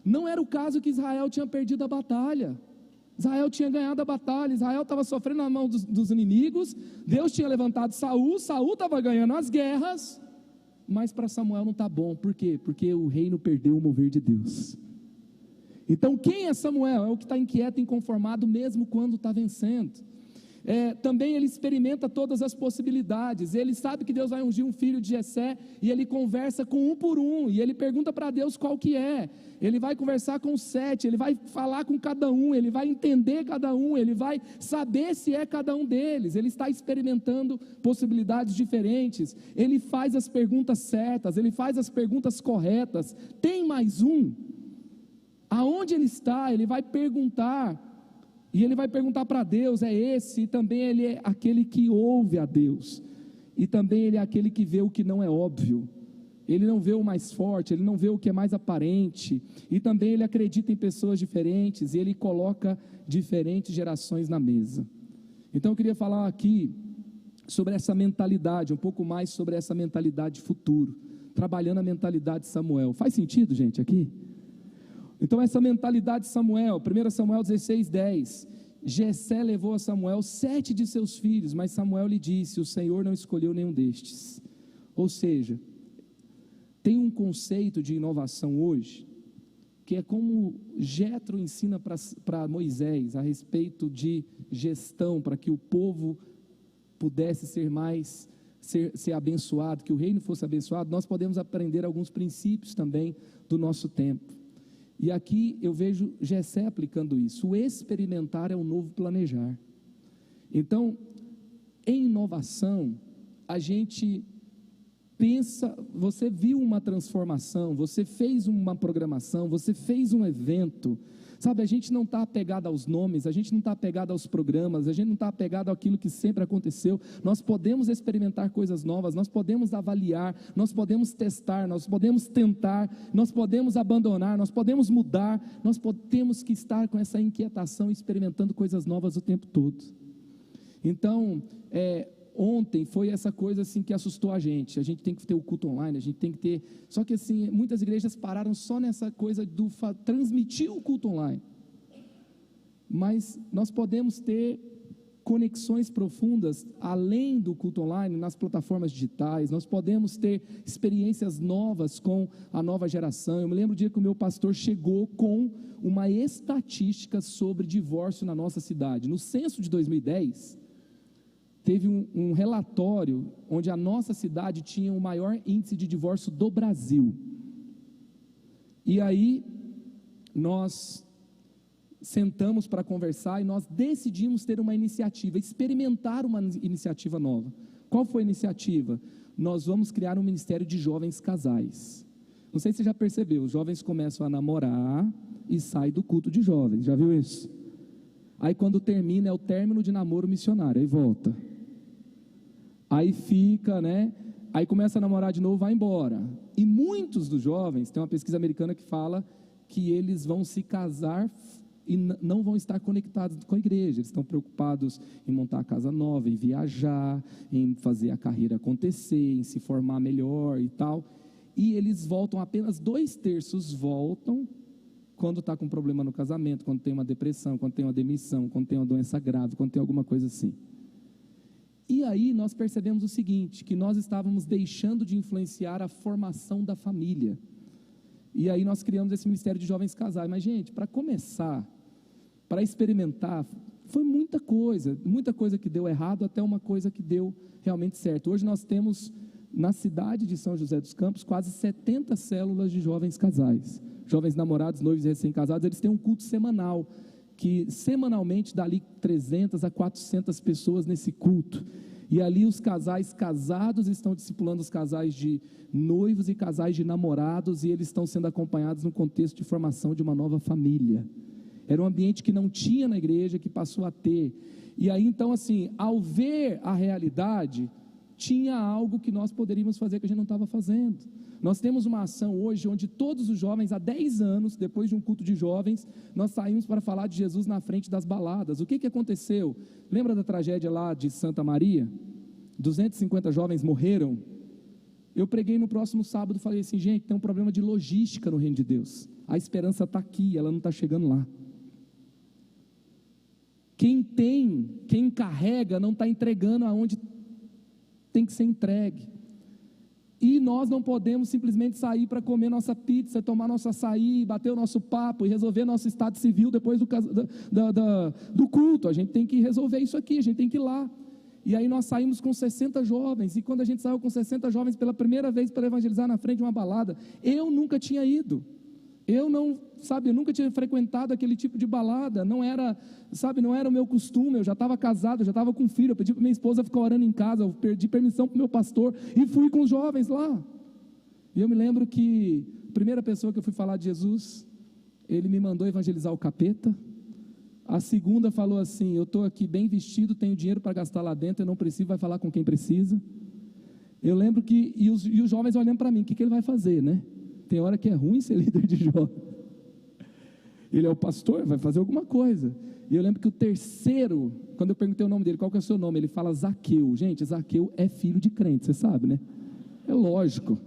não era o caso que Israel tinha perdido a batalha. Israel tinha ganhado a batalha, Israel estava sofrendo na mão dos inimigos, Deus tinha levantado Saul estava ganhando as guerras, mas para Samuel não está bom. Por quê? Porque o reino perdeu o mover de Deus. Então quem é Samuel? É o que está inquieto e inconformado mesmo quando está vencendo. Também ele experimenta todas as possibilidades. Ele sabe que Deus vai ungir um filho de Jessé, e ele conversa com um por um, e ele pergunta para Deus qual que é. Ele vai conversar com 7, ele vai falar com cada um, ele vai entender cada um, ele vai saber se é cada um deles. Ele está experimentando possibilidades diferentes, ele faz as perguntas certas, ele faz as perguntas corretas. Tem mais um? Aonde ele está? Ele vai perguntar, e ele vai perguntar para Deus, é esse. E também ele é aquele que ouve a Deus, e também ele é aquele que vê o que não é óbvio. Ele não vê o mais forte, ele não vê o que é mais aparente, e também ele acredita em pessoas diferentes, e ele coloca diferentes gerações na mesa. Então eu queria falar aqui sobre essa mentalidade, um pouco mais sobre essa mentalidade de futuro, trabalhando a mentalidade de Samuel. Faz sentido, gente, aqui? Então essa mentalidade de Samuel, 1 Samuel 16:10, Jessé levou a Samuel 7 de seus filhos, mas Samuel lhe disse, o Senhor não escolheu nenhum destes. Ou seja, tem um conceito de inovação hoje, que é como Jetro ensina para Moisés, a respeito de gestão, para que o povo pudesse ser abençoado, que o reino fosse abençoado. Nós podemos aprender alguns princípios também do nosso tempo. E aqui eu vejo Jessé aplicando isso. O experimentar é o novo planejar. Então, em inovação, a gente pensa, você viu uma transformação, você fez uma programação, você fez um evento, sabe, a gente não está apegado aos nomes, a gente não está apegado aos programas, a gente não está apegado àquilo que sempre aconteceu. Nós podemos experimentar coisas novas, nós podemos avaliar, nós podemos testar, nós podemos tentar, nós podemos abandonar, nós podemos mudar, nós temos que estar com essa inquietação, experimentando coisas novas o tempo todo. Então, ontem foi essa coisa assim que assustou a gente tem que ter o culto online, a gente tem que ter, só que assim, muitas igrejas pararam só nessa coisa do transmitir o culto online, mas nós podemos ter conexões profundas, além do culto online, nas plataformas digitais. Nós podemos ter experiências novas com a nova geração. Eu me lembro do dia que o meu pastor chegou com uma estatística sobre divórcio na nossa cidade, no censo de 2010, teve um relatório onde a nossa cidade tinha o maior índice de divórcio do Brasil. E aí nós sentamos para conversar e nós decidimos ter uma iniciativa, experimentar uma iniciativa nova. Qual foi a iniciativa? Nós vamos criar um ministério de jovens casais. Não sei se você já percebeu, os jovens começam a namorar e saem do culto de jovens, já viu isso? Aí quando termina, é o término de namoro missionário, aí volta. Aí fica, Aí começa a namorar de novo, vai embora. E muitos dos jovens, tem uma pesquisa americana que fala que eles vão se casar e não vão estar conectados com a igreja. Eles estão preocupados em montar a casa nova, em viajar, em fazer a carreira acontecer, em se formar melhor e tal. E eles voltam, apenas 2/3 voltam quando está com um problema no casamento, quando tem uma depressão, quando tem uma demissão, quando tem uma doença grave, quando tem alguma coisa assim. E aí nós percebemos o seguinte, que nós estávamos deixando de influenciar a formação da família. E aí nós criamos esse Ministério de Jovens Casais. Mas, gente, para começar, para experimentar, foi muita coisa que deu errado, até uma coisa que deu realmente certo. Hoje nós temos, na cidade de São José dos Campos, quase 70 células de jovens casais. Jovens namorados, noivos e recém-casados, eles têm um culto semanal, que semanalmente dá ali 300 a 400 pessoas nesse culto. E ali os casais casados estão discipulando os casais de noivos e casais de namorados, e eles estão sendo acompanhados no contexto de formação de uma nova família. Era um ambiente que não tinha na igreja, que passou a ter. E aí então assim, ao ver a realidade, tinha algo que nós poderíamos fazer que a gente não estava fazendo. Nós temos uma ação hoje onde todos os jovens, há 10 anos, depois de um culto de jovens, nós saímos para falar de Jesus na frente das baladas. O que aconteceu? Lembra da tragédia lá de Santa Maria? 250 jovens morreram. Eu preguei no próximo sábado e falei assim, gente, tem um problema de logística no reino de Deus. A esperança está aqui, ela não está chegando lá. Quem carrega não está entregando aonde tem que ser entregue. E nós não podemos simplesmente sair para comer nossa pizza, tomar nosso açaí, bater o nosso papo e resolver nosso estado civil depois do culto. A gente tem que resolver isso aqui, a gente tem que ir lá. E aí nós saímos com 60 jovens, e quando a gente saiu com 60 jovens pela primeira vez para evangelizar na frente de uma balada, eu nunca tinha ido. Eu nunca tinha frequentado aquele tipo de balada, não era o meu costume. Eu já estava casado, já estava com filho, eu pedi para minha esposa ficar orando em casa, eu pedi permissão para o meu pastor, e fui com os jovens lá. E eu me lembro que a primeira pessoa que eu fui falar de Jesus, ele me mandou evangelizar o capeta. A segunda falou assim, eu estou aqui bem vestido, tenho dinheiro para gastar lá dentro, eu não preciso, vai falar com quem precisa. Eu lembro que, e os jovens olhando para mim, o que ele vai fazer, né? Tem hora que é ruim ser líder de jovem. Ele é o pastor, vai fazer alguma coisa. E eu lembro que o terceiro, quando eu perguntei o nome dele, qual que é o seu nome? Ele fala Zaqueu. Gente, Zaqueu é filho de crente, você sabe, né? É lógico.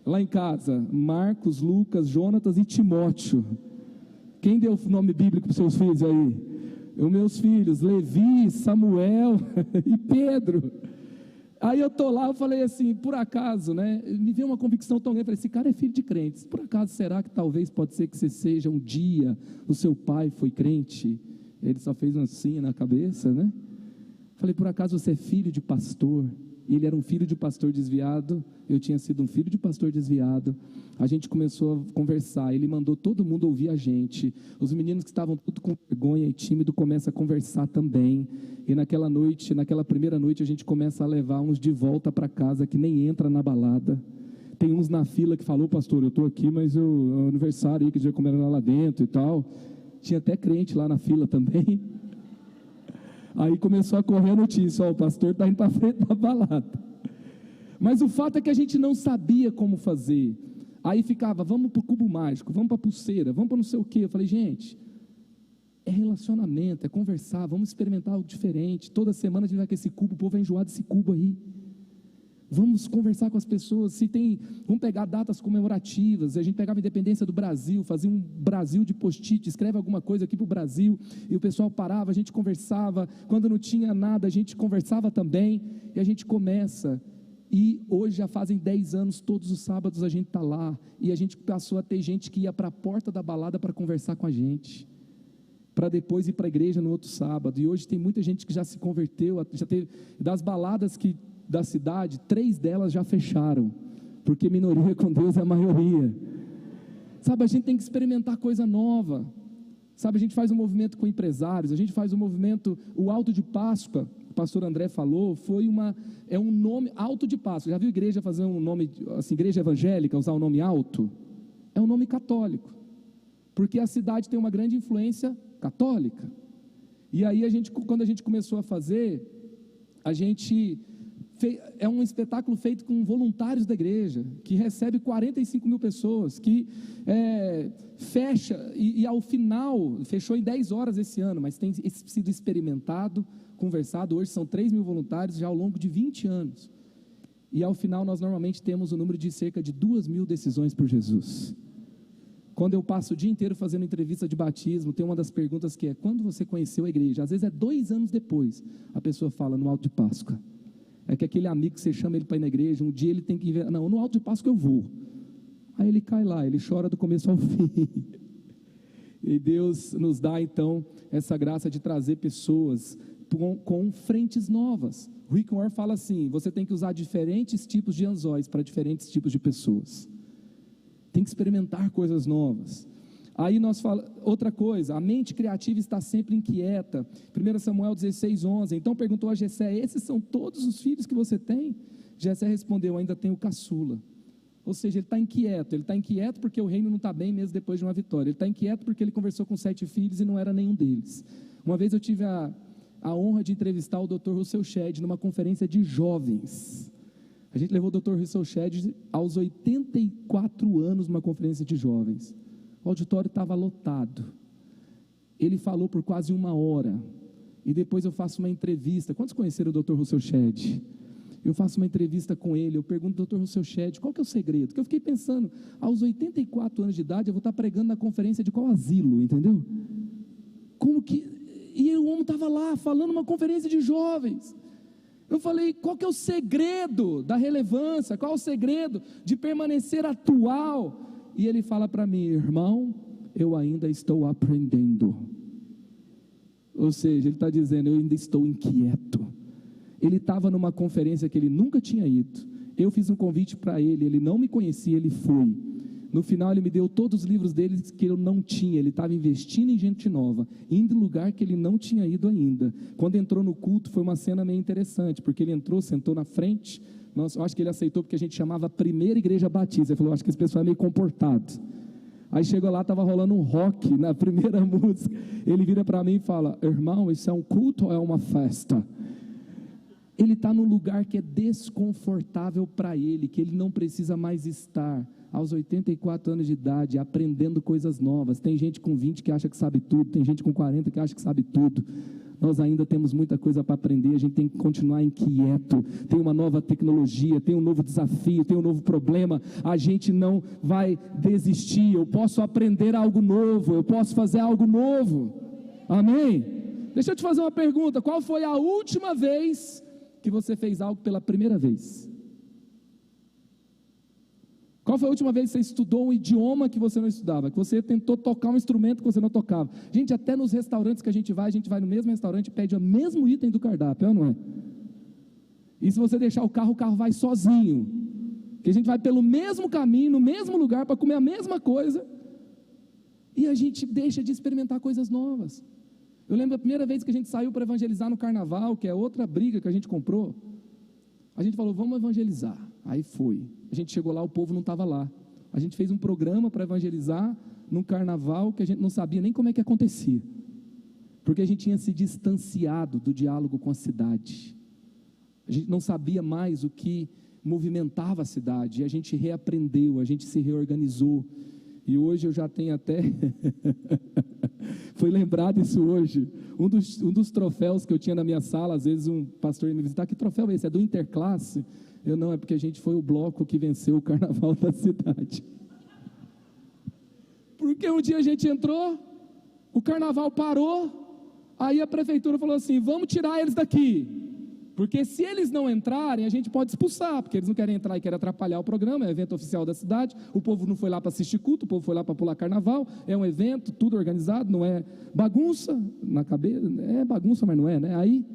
Lá em casa, Marcos, Lucas, Jonatas e Timóteo. Quem deu o nome bíblico para os seus filhos aí? Os meus filhos, Levi, Samuel e Pedro. Aí eu estou lá, eu falei assim, por acaso, né, me veio uma convicção tão grande, eu falei, esse cara é filho de crentes, por acaso será que talvez pode ser que você seja um dia, o seu pai foi crente, ele só fez um assim na cabeça, né, falei, por acaso você é filho de pastor? Ele era um filho de pastor desviado, eu tinha sido um filho de pastor desviado. A gente começou a conversar, ele mandou todo mundo ouvir a gente, os meninos que estavam tudo com vergonha e tímido começam a conversar também, e naquela primeira noite a gente começa a levar uns de volta para casa que nem entra na balada. Tem uns na fila que falou, pastor, eu estou aqui, mas é o aniversário aí que já comeram lá dentro e tal. Tinha até crente lá na fila também. Aí começou a correr a notícia, o pastor está indo para frente da balada. Mas o fato é que a gente não sabia como fazer. Aí ficava, vamos para o cubo mágico, vamos para a pulseira, vamos para não sei o quê. Eu falei, gente, é relacionamento, é conversar, vamos experimentar algo diferente. Toda semana a gente vai com esse cubo, o povo vai enjoar desse cubo aí. Vamos conversar com as pessoas, vamos pegar datas comemorativas. A gente pegava a independência do Brasil, fazia um Brasil de post-it, escreve alguma coisa aqui para o Brasil, e o pessoal parava, a gente conversava, quando não tinha nada a gente conversava também, e a gente começa, e hoje já fazem 10 anos, todos os sábados a gente está lá, e a gente passou a ter gente que ia para a porta da balada para conversar com a gente, para depois ir para a igreja no outro sábado, e hoje tem muita gente que já se converteu, já teve, das baladas da cidade, 3 delas já fecharam, porque minoria com Deus é a maioria, sabe, a gente tem que experimentar coisa nova, sabe, a gente faz um movimento com empresários, a gente faz um movimento, o Alto de Páscoa, o pastor André falou, é um nome, Alto de Páscoa, já viu igreja fazer um nome, assim, igreja evangélica, usar o nome alto? É um nome católico, porque a cidade tem uma grande influência católica, e aí quando a gente começou a fazer, a gente É um espetáculo feito com voluntários da igreja, que recebe 45 mil pessoas, que fecha, e ao final, fechou em 10 horas esse ano, mas tem sido experimentado, conversado. Hoje são 3 mil voluntários já ao longo de 20 anos. E ao final nós normalmente temos o número de cerca de 2 mil decisões por Jesus. Quando eu passo o dia inteiro fazendo entrevista de batismo, tem uma das perguntas que é: quando você conheceu a igreja? Às vezes é 2 anos depois, a pessoa fala: no alto de Páscoa. É que aquele amigo que você chama ele para ir na igreja, um dia ele tem que ir, não, no alto de Páscoa eu vou. Aí ele cai lá, ele chora do começo ao fim. E Deus nos dá então essa graça de trazer pessoas com frentes novas. Rick Warren fala assim: você tem que usar diferentes tipos de anzóis para diferentes tipos de pessoas. Tem que experimentar coisas novas. Aí nós falamos, outra coisa, a mente criativa está sempre inquieta. 1 Samuel 16:11, então perguntou a Jessé: esses são todos os filhos que você tem? Jessé respondeu: ainda tenho caçula. Ou seja, ele está inquieto porque o reino não está bem mesmo depois de uma vitória. Ele está inquieto porque ele conversou com 7 filhos e não era nenhum deles. Uma vez eu tive a honra de entrevistar o Dr. Russell Shedd numa conferência de jovens. A gente levou o Dr. Russell Shedd aos 84 anos numa conferência de jovens. O auditório estava lotado. Ele falou por quase 1 hora. E depois eu faço uma entrevista. Quantos conheceram o Dr. Russell Shedd? Eu faço uma entrevista com ele. Eu pergunto ao Dr. Russell Shedd: qual que é o segredo? Porque eu fiquei pensando, aos 84 anos de idade, eu vou estar pregando na conferência de qual asilo, entendeu? Como que... E o homem estava lá, falando uma conferência de jovens. Eu falei: qual que é o segredo da relevância? Qual é o segredo de permanecer atual? E ele fala para mim: irmão, eu ainda estou aprendendo. Ou seja, ele está dizendo: eu ainda estou inquieto. Ele estava numa conferência que ele nunca tinha ido. Eu fiz um convite para ele, ele não me conhecia, ele foi. No final ele me deu todos os livros dele que eu não tinha. Ele estava investindo em gente nova, indo em lugar que ele não tinha ido ainda. Quando entrou no culto, foi uma cena meio interessante, porque ele entrou, sentou na frente. Eu acho que ele aceitou porque a gente chamava Primeira Igreja Batista. Ele falou: acho que esse pessoal é meio comportado. Aí chegou lá, estava rolando um rock na primeira música. Ele vira para mim e fala: irmão, isso é um culto ou é uma festa? Ele está num lugar que é desconfortável para ele, que ele não precisa mais estar. Aos 84 anos de idade, aprendendo coisas novas. Tem gente com 20 que acha que sabe tudo, tem gente com 40 que acha que sabe tudo. Nós ainda temos muita coisa para aprender, a gente tem que continuar inquieto. Tem uma nova tecnologia, tem um novo desafio, tem um novo problema. A gente não vai desistir. Eu posso aprender algo novo, eu posso fazer algo novo. Amém? Deixa eu te fazer uma pergunta: qual foi a última vez que você fez algo pela primeira vez? Qual foi a última vez que você estudou um idioma que você não estudava? Que você tentou tocar um instrumento que você não tocava? Gente, até nos restaurantes que a gente vai no mesmo restaurante e pede o mesmo item do cardápio, é ou não é? E se você deixar o carro vai sozinho. Que a gente vai pelo mesmo caminho, no mesmo lugar, para comer a mesma coisa. E a gente deixa de experimentar coisas novas. Eu lembro a primeira vez que a gente saiu para evangelizar no carnaval, que é outra briga que a gente comprou. A gente falou: vamos evangelizar. Aí foi. A gente chegou lá, o povo não estava lá. A gente fez um programa para evangelizar num carnaval que a gente não sabia nem como é que acontecia. Porque a gente tinha se distanciado do diálogo com a cidade. A gente não sabia mais o que movimentava a cidade. E a gente reaprendeu, a gente se reorganizou. E hoje eu já tenho até... Foi lembrado isso hoje. Um dos troféus que eu tinha na minha sala, às vezes um pastor ia me visitar: que troféu é esse? É do Interclasse? Eu: não, é porque a gente foi o bloco que venceu o carnaval da cidade. Porque um dia a gente entrou, o carnaval parou, aí a prefeitura falou assim: vamos tirar eles daqui. Porque se eles não entrarem, a gente pode expulsar, porque eles não querem entrar e querem atrapalhar o programa. É evento oficial da cidade, o povo não foi lá para assistir culto, o povo foi lá para pular carnaval. É um evento, tudo organizado, não é bagunça na cabeça, é bagunça, mas não é, né? Aí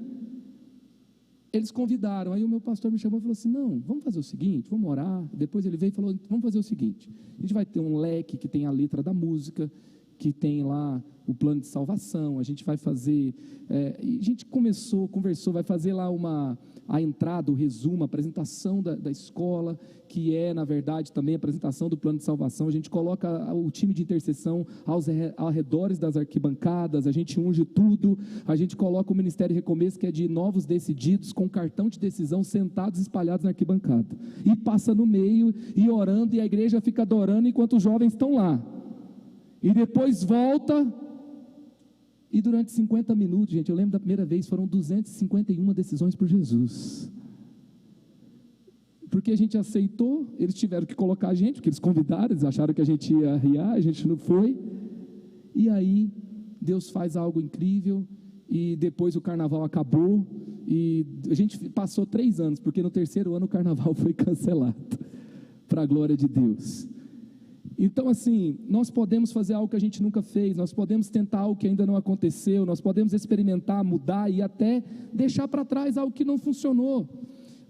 eles convidaram, aí o meu pastor me chamou e falou assim: não, vamos fazer o seguinte, vamos orar. Depois ele veio e falou: vamos fazer o seguinte, a gente vai ter um leque que tem a letra da música, que tem lá o plano de salvação. A gente vai fazer, e a gente conversou, vai fazer lá a entrada, o resumo, a apresentação da escola, que é, na verdade, também a apresentação do plano de salvação. A gente coloca o time de intercessão aos arredores das arquibancadas, a gente unge tudo, a gente coloca o Ministério Recomeço, que é de novos decididos, com cartão de decisão, sentados, espalhados na arquibancada. E passa no meio, e orando, e a igreja fica adorando enquanto os jovens estão lá. E depois volta, e durante 50 minutos, gente, eu lembro da primeira vez, foram 251 decisões por Jesus. Porque a gente aceitou, eles tiveram que colocar a gente, porque eles convidaram, eles acharam que a gente ia riar, a gente não foi. E aí, Deus faz algo incrível, e depois o carnaval acabou, e a gente passou 3 anos, porque no 3º ano o carnaval foi cancelado, para a glória de Deus. Então, assim, nós podemos fazer algo que a gente nunca fez, nós podemos tentar algo que ainda não aconteceu, nós podemos experimentar, mudar e até deixar para trás algo que não funcionou.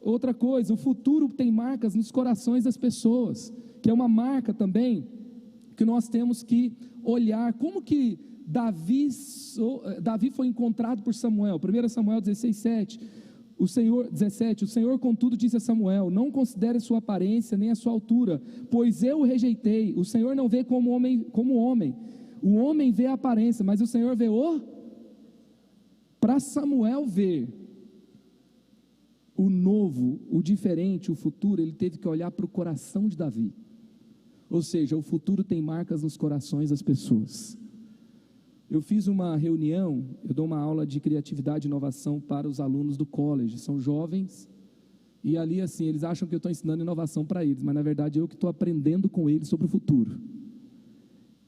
Outra coisa, o futuro tem marcas nos corações das pessoas, que é uma marca também, que nós temos que olhar. Como que Davi foi encontrado por Samuel? 1 Samuel 16:7. O Senhor, contudo, disse a Samuel: não considere sua aparência nem a sua altura, pois eu o rejeitei. O Senhor não vê como homem. O homem vê a aparência, mas o Senhor vê Para Samuel ver o novo, o diferente, o futuro, ele teve que olhar para o coração de Davi. Ou seja, o futuro tem marcas nos corações das pessoas. Eu fiz uma reunião, eu dou uma aula de criatividade e inovação para os alunos do college, são jovens, e ali assim, eles acham que eu estou ensinando inovação para eles, mas na verdade eu que estou aprendendo com eles sobre o futuro.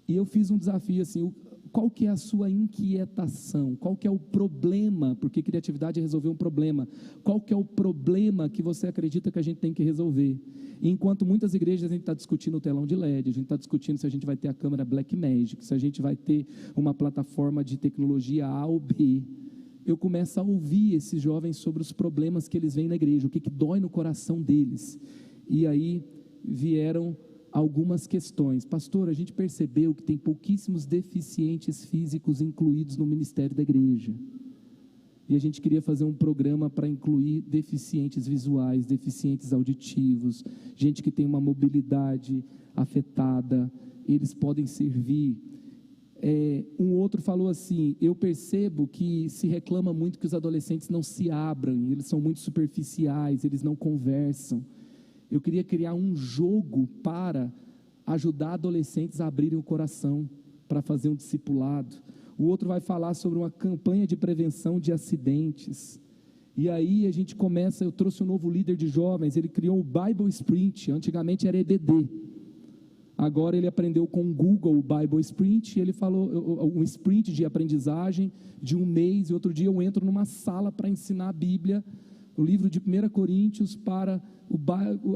E eu fiz um desafio assim, qual que é a sua inquietação? Qual que é o problema? Porque criatividade é resolver um problema. Qual que é o problema que você acredita que a gente tem que resolver? E enquanto muitas igrejas a gente está discutindo o telão de LED, a gente está discutindo se a gente vai ter a câmera Blackmagic, se a gente vai ter uma plataforma de tecnologia A ou B, eu começo a ouvir esses jovens sobre os problemas que eles veem na igreja, o que dói no coração deles. E aí vieram algumas questões. Pastor, a gente percebeu que tem pouquíssimos deficientes físicos incluídos no ministério da igreja. E a gente queria fazer um programa para incluir deficientes visuais, deficientes auditivos, gente que tem uma mobilidade afetada, eles podem servir. Um outro falou assim: eu percebo que se reclama muito que os adolescentes não se abram, eles são muito superficiais, eles não conversam. Eu queria criar um jogo para ajudar adolescentes a abrirem o coração, para fazer um discipulado. O outro vai falar sobre uma campanha de prevenção de acidentes. E aí a gente começa, eu trouxe um novo líder de jovens, ele criou o Bible Sprint, antigamente era EBD. Agora ele aprendeu com o Google o Bible Sprint, e ele falou um sprint de aprendizagem de 1 mês, e outro dia eu entro numa sala para ensinar a Bíblia, o livro de 1 Coríntios para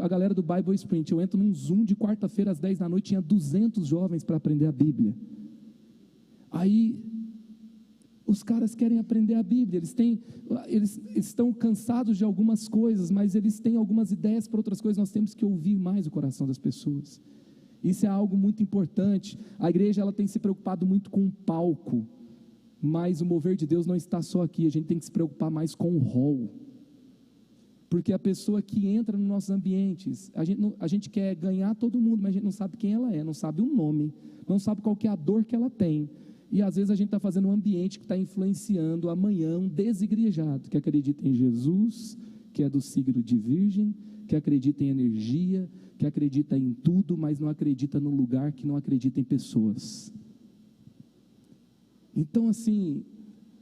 a galera do Bible Sprint. Eu entro num Zoom de quarta-feira às 10 da noite, tinha 200 jovens para aprender a Bíblia. Aí, os caras querem aprender a Bíblia, eles estão cansados de algumas coisas, mas eles têm algumas ideias para outras coisas. Nós temos que ouvir mais o coração das pessoas. Isso é algo muito importante. A igreja ela tem se preocupado muito com o palco, mas o mover de Deus não está só aqui. A gente tem que se preocupar mais com o hall. Porque a pessoa que entra nos nossos ambientes, a gente quer ganhar todo mundo, mas a gente não sabe quem ela é, não sabe o nome, não sabe qual que é a dor que ela tem. E às vezes a gente está fazendo um ambiente que está influenciando amanhã um desigrejado, que acredita em Jesus, que é do signo de Virgem, que acredita em energia, que acredita em tudo, mas não acredita no lugar, que não acredita em pessoas. Então assim,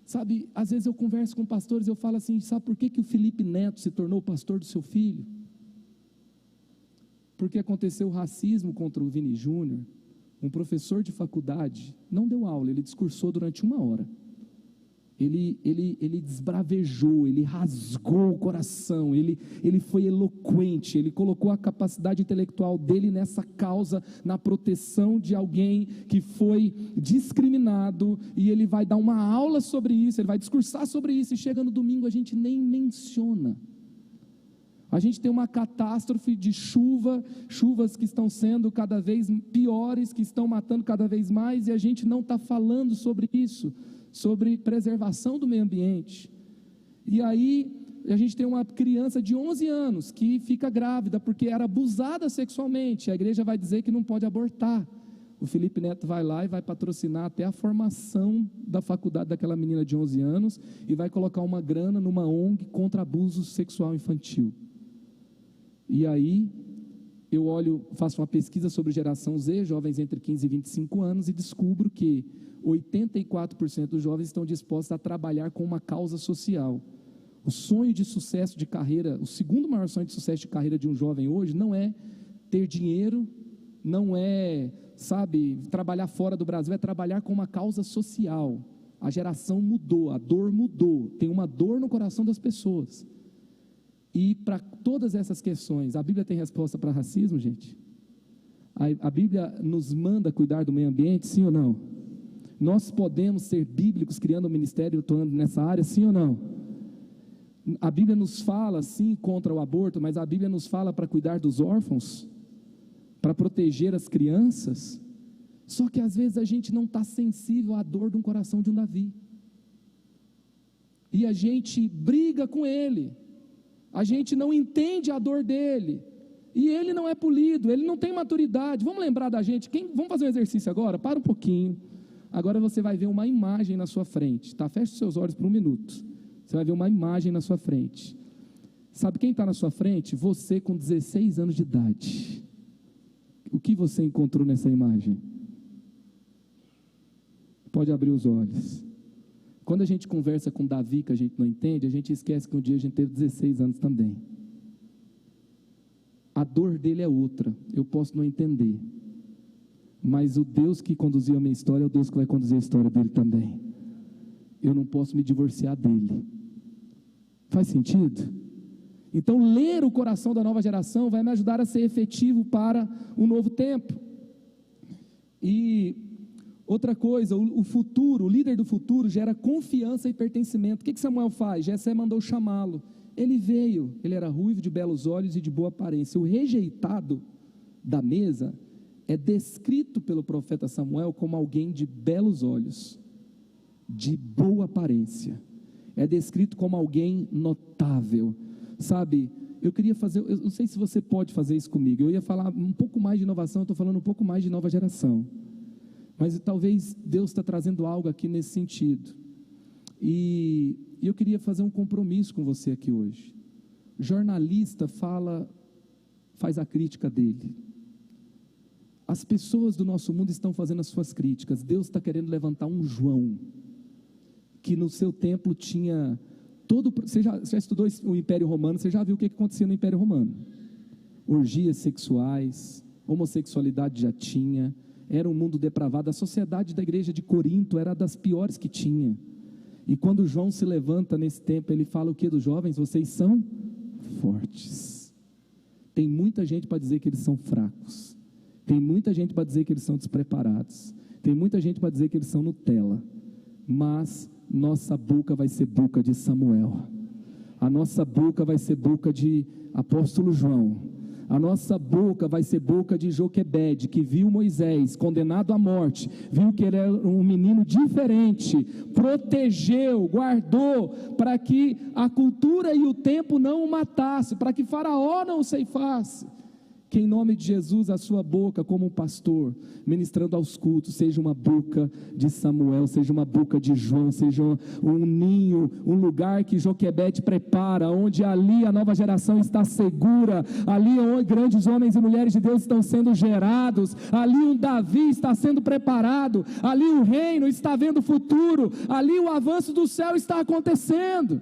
sabe, às vezes eu converso com pastores, eu falo assim: sabe por que o Felipe Neto se tornou pastor do seu filho? Porque aconteceu racismo contra o Vini Júnior. Um professor de faculdade não deu aula, ele discursou durante 1 hora. Ele desbravejou, ele rasgou o coração, ele foi eloquente, ele colocou a capacidade intelectual dele nessa causa, na proteção de alguém que foi discriminado, e ele vai dar uma aula sobre isso, ele vai discursar sobre isso, e chega no domingo a gente nem menciona. A gente tem uma catástrofe de chuvas que estão sendo cada vez piores, que estão matando cada vez mais, e a gente não está falando sobre isso, sobre preservação do meio ambiente. E aí a gente tem uma criança de 11 anos que fica grávida porque era abusada sexualmente. A igreja vai dizer que não pode abortar. O Felipe Neto vai lá e vai patrocinar até a formação da faculdade daquela menina de 11 anos e vai colocar uma grana numa ONG contra abuso sexual infantil. E aí, eu faço uma pesquisa sobre geração Z, jovens entre 15 e 25 anos, e descubro que 84% dos jovens estão dispostos a trabalhar com uma causa social. O sonho de sucesso de carreira, o segundo maior sonho de sucesso de carreira de um jovem hoje, não é ter dinheiro, não é, trabalhar fora do Brasil, é trabalhar com uma causa social. A geração mudou, a dor mudou, tem uma dor no coração das pessoas. E para todas essas questões, a Bíblia tem resposta para racismo, gente? A Bíblia nos manda cuidar do meio ambiente, sim ou não? Nós podemos ser bíblicos criando um ministério atuando nessa área, sim ou não? A Bíblia nos fala, sim, contra o aborto, mas a Bíblia nos fala para cuidar dos órfãos, para proteger as crianças. Só que às vezes a gente não está sensível à dor de um coração de um Davi. E a gente briga com ele. A gente não entende a dor dele. E ele não é polido, ele não tem maturidade. Vamos lembrar da gente, vamos fazer um exercício agora? Para um pouquinho. Agora você vai ver uma imagem na sua frente, tá? Feche os seus olhos por um minuto. Você vai ver uma imagem na sua frente. Sabe quem está na sua frente? Você com 16 anos de idade. O que você encontrou nessa imagem? Pode abrir os olhos. Quando a gente conversa com Davi, que a gente não entende, a gente esquece que um dia a gente teve 16 anos também. A dor dele é outra, eu posso não entender. Mas o Deus que conduziu a minha história é o Deus que vai conduzir a história dele também. Eu não posso me divorciar dele. Faz sentido? Então, ler o coração da nova geração vai me ajudar a ser efetivo para um novo tempo. E outra coisa, o líder do futuro gera confiança e pertencimento. O que Samuel faz? Jessé mandou chamá-lo. Ele veio, ele era ruivo, de belos olhos e de boa aparência. O rejeitado da mesa é descrito pelo profeta Samuel como alguém de belos olhos, de boa aparência. É descrito como alguém notável. Sabe, eu não sei se você pode fazer isso comigo. Eu ia falar um pouco mais de inovação, eu estou falando um pouco mais de nova geração. Mas talvez Deus está trazendo algo aqui nesse sentido. E eu queria fazer um compromisso com você aqui hoje. Jornalista faz a crítica dele. As pessoas do nosso mundo estão fazendo as suas críticas. Deus está querendo levantar um João, que no seu templo tinha você já estudou o Império Romano, você já viu o que acontecia no Império Romano. Orgias sexuais, homossexualidade já tinha, era um mundo depravado. A sociedade da igreja de Corinto era das piores que tinha. E quando João se levanta nesse tempo, ele fala o que dos jovens? Vocês são fortes. Tem muita gente para dizer que eles são fracos. Tem muita gente para dizer que eles são despreparados. Tem muita gente para dizer que eles são Nutella. Mas nossa boca vai ser boca de Samuel. A nossa boca vai ser boca de apóstolo João. A nossa boca vai ser boca de Joquebede, que viu Moisés condenado à morte, viu que ele era um menino diferente, protegeu, guardou, para que a cultura e o tempo não o matasse, para que Faraó não o ceifasse. Que em nome de Jesus a sua boca, como um pastor, ministrando aos cultos, seja uma boca de Samuel, seja uma boca de João, seja um ninho, um lugar que Joquebede prepara, onde ali a nova geração está segura, ali onde grandes homens e mulheres de Deus estão sendo gerados, ali um Davi está sendo preparado, ali o reino está vendo o futuro, ali o avanço do céu está acontecendo.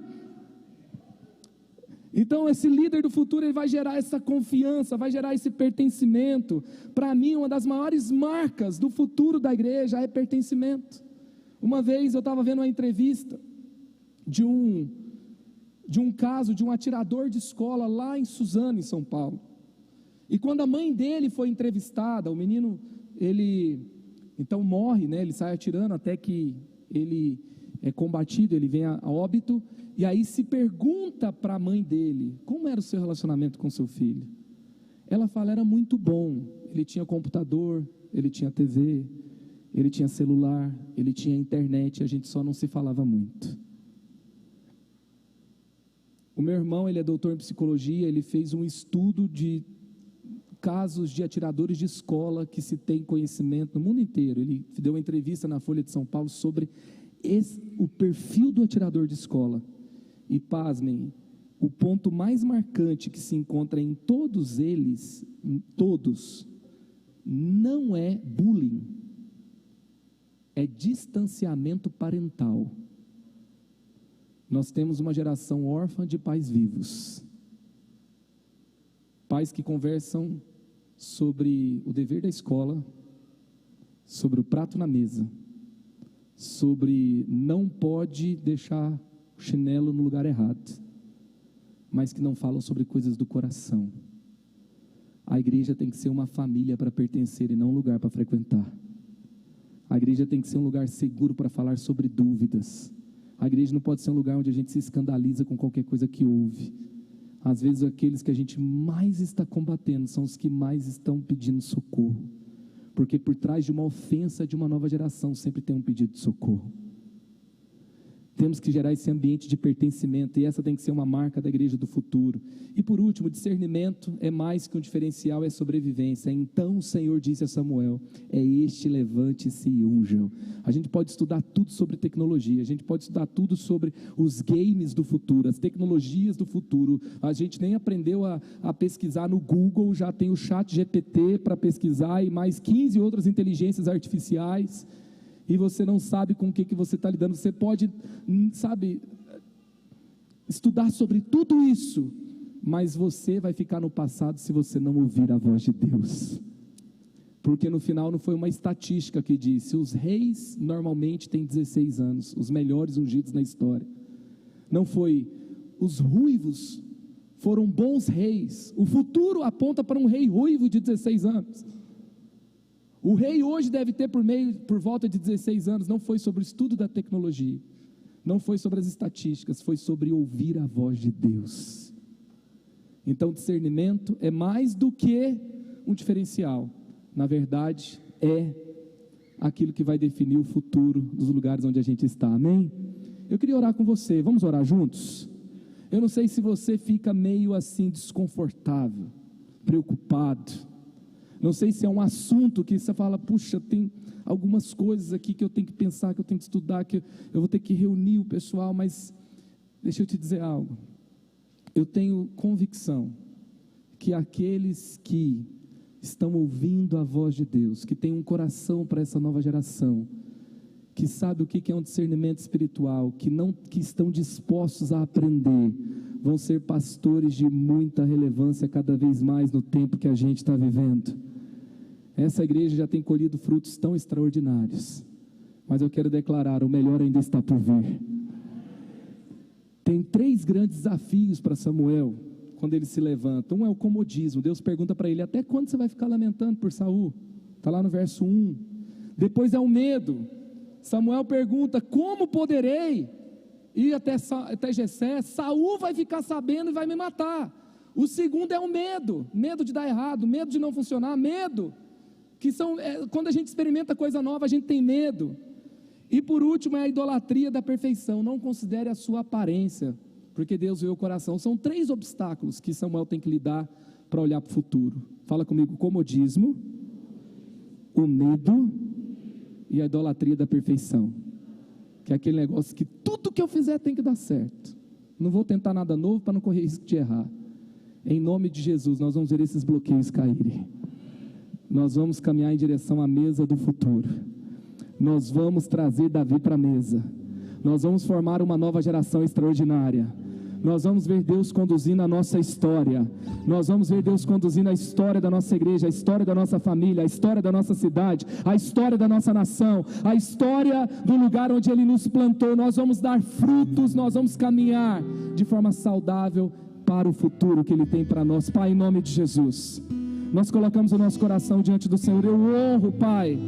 Então esse líder do futuro, ele vai gerar essa confiança, vai gerar esse pertencimento. Para mim, uma das maiores marcas do futuro da igreja é pertencimento. Uma vez eu estava vendo uma entrevista de um caso de um atirador de escola lá em Suzano, em São Paulo. E quando a mãe dele foi entrevistada, o menino, ele então morre, né? Ele sai atirando até que ele é combatido, ele vem a óbito. E aí se pergunta para a mãe dele, como era o seu relacionamento com seu filho? Ela fala, era muito bom, ele tinha computador, ele tinha TV, ele tinha celular, ele tinha internet, a gente só não se falava muito. O meu irmão, ele é doutor em psicologia, ele fez um estudo de casos de atiradores de escola que se tem conhecimento no mundo inteiro. Ele deu uma entrevista na Folha de São Paulo sobre o perfil do atirador de escola. E pasmem, o ponto mais marcante que se encontra em todos eles, não é bullying, é distanciamento parental. Nós temos uma geração órfã de pais vivos. Pais que conversam sobre o dever da escola, sobre o prato na mesa, sobre não pode deixar o chinelo no lugar errado, mas que não falam sobre coisas do coração. A igreja tem que ser uma família para pertencer e não um lugar para frequentar. A igreja tem que ser um lugar seguro para falar sobre dúvidas. A igreja não pode ser um lugar onde a gente se escandaliza com qualquer coisa que ouve. Às vezes aqueles que a gente mais está combatendo são os que mais estão pedindo socorro, porque por trás de uma ofensa de uma nova geração sempre tem um pedido de socorro. Temos que gerar esse ambiente de pertencimento, e essa tem que ser uma marca da igreja do futuro. E por último, discernimento é mais que um diferencial, é sobrevivência. Então o Senhor disse a Samuel: é este, levante-se e unja-o. A gente pode estudar tudo sobre tecnologia, a gente pode estudar tudo sobre os games do futuro, as tecnologias do futuro. A gente nem aprendeu a pesquisar no Google, já tem o ChatGPT para pesquisar e mais 15 outras inteligências artificiais. E você não sabe com o que você está lidando. Você pode, estudar sobre tudo isso, mas você vai ficar no passado se você não ouvir a voz de Deus. Porque no final não foi uma estatística que disse: os reis normalmente têm 16 anos, os melhores ungidos na história. Não foi: os ruivos foram bons reis. O futuro aponta para um rei ruivo de 16 anos. O rei hoje deve ter por volta de 16 anos. Não foi sobre o estudo da tecnologia, não foi sobre as estatísticas, foi sobre ouvir a voz de Deus. Então discernimento é mais do que um diferencial. Na verdade, é aquilo que vai definir o futuro dos lugares onde a gente está, amém? Eu queria orar com você, vamos orar juntos? Eu não sei se você fica meio assim desconfortável, preocupado. Não sei se é um assunto que você fala: puxa, tem algumas coisas aqui que eu tenho que pensar, que eu tenho que estudar, que eu vou ter que reunir o pessoal, mas deixa eu te dizer algo. Eu tenho convicção que aqueles que estão ouvindo a voz de Deus, que têm um coração para essa nova geração, que sabe o que é um discernimento espiritual, que estão dispostos a aprender, vão ser pastores de muita relevância cada vez mais no tempo que a gente está vivendo. Essa igreja já tem colhido frutos tão extraordinários, mas eu quero declarar: o melhor ainda está por vir. Tem 3 grandes desafios para Samuel quando ele se levanta. Um é o comodismo. Deus pergunta para ele: até quando você vai ficar lamentando por Saul? Está lá no verso 1. Depois é o medo. Samuel pergunta: como poderei ir até Jessé? Saul vai ficar sabendo e vai me matar. O segundo é o medo de dar errado, medo de não funcionar, medo que quando a gente experimenta coisa nova, a gente tem medo. E por último é a idolatria da perfeição. Não considere a sua aparência, porque Deus vê o coração. São 3 obstáculos que Samuel tem que lidar para olhar para o futuro. Fala comigo: comodismo, o medo e a idolatria da perfeição, que é aquele negócio que tudo que eu fizer tem que dar certo, não vou tentar nada novo para não correr risco de errar. Em nome de Jesus, nós vamos ver esses bloqueios caírem. Nós vamos caminhar em direção à mesa do futuro. Nós vamos trazer Davi para a mesa. Nós vamos formar uma nova geração extraordinária. Nós vamos ver Deus conduzindo a nossa história. Nós vamos ver Deus conduzindo a história da nossa igreja, a história da nossa família, a história da nossa cidade, a história da nossa nação, a história do lugar onde Ele nos plantou. Nós vamos dar frutos, nós vamos caminhar de forma saudável para o futuro que Ele tem para nós. Pai, em nome de Jesus, nós colocamos o nosso coração diante do Senhor. Eu honro, Pai,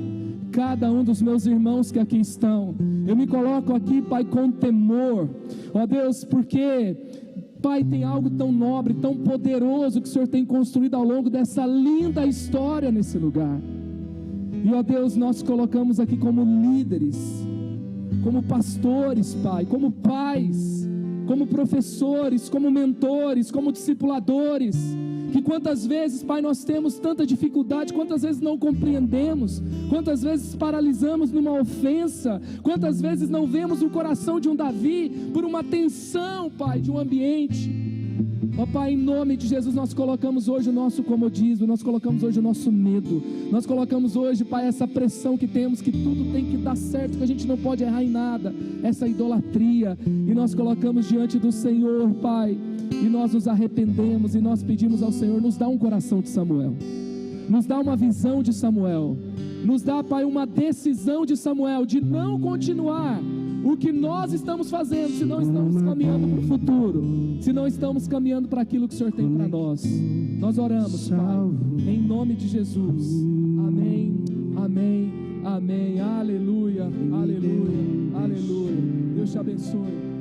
cada um dos meus irmãos que aqui estão. Eu me coloco aqui, Pai, com temor, ó Deus, porque, Pai, tem algo tão nobre, tão poderoso que o Senhor tem construído ao longo dessa linda história nesse lugar. E, ó Deus, nós colocamos aqui como líderes, como pastores, Pai, como pais, como professores, como mentores, como discipuladores, que quantas vezes, Pai, nós temos tanta dificuldade, quantas vezes não compreendemos, quantas vezes paralisamos numa ofensa, quantas vezes não vemos o coração de um Davi por uma tensão, Pai, de um ambiente. Ó Pai, em nome de Jesus, nós colocamos hoje o nosso comodismo, nós colocamos hoje o nosso medo, nós colocamos hoje, Pai, essa pressão que temos, que tudo tem que dar certo, que a gente não pode errar em nada, essa idolatria, e nós colocamos diante do Senhor, Pai, e nós nos arrependemos, e nós pedimos ao Senhor, nos dá um coração de Samuel, nos dá uma visão de Samuel, nos dá, Pai, uma decisão de Samuel, de não continuar o que nós estamos fazendo, se não estamos caminhando para o futuro, se não estamos caminhando para aquilo que o Senhor tem para nós. Nós oramos, Pai, em nome de Jesus. Amém, amém, amém. Aleluia, aleluia, aleluia. Deus te abençoe.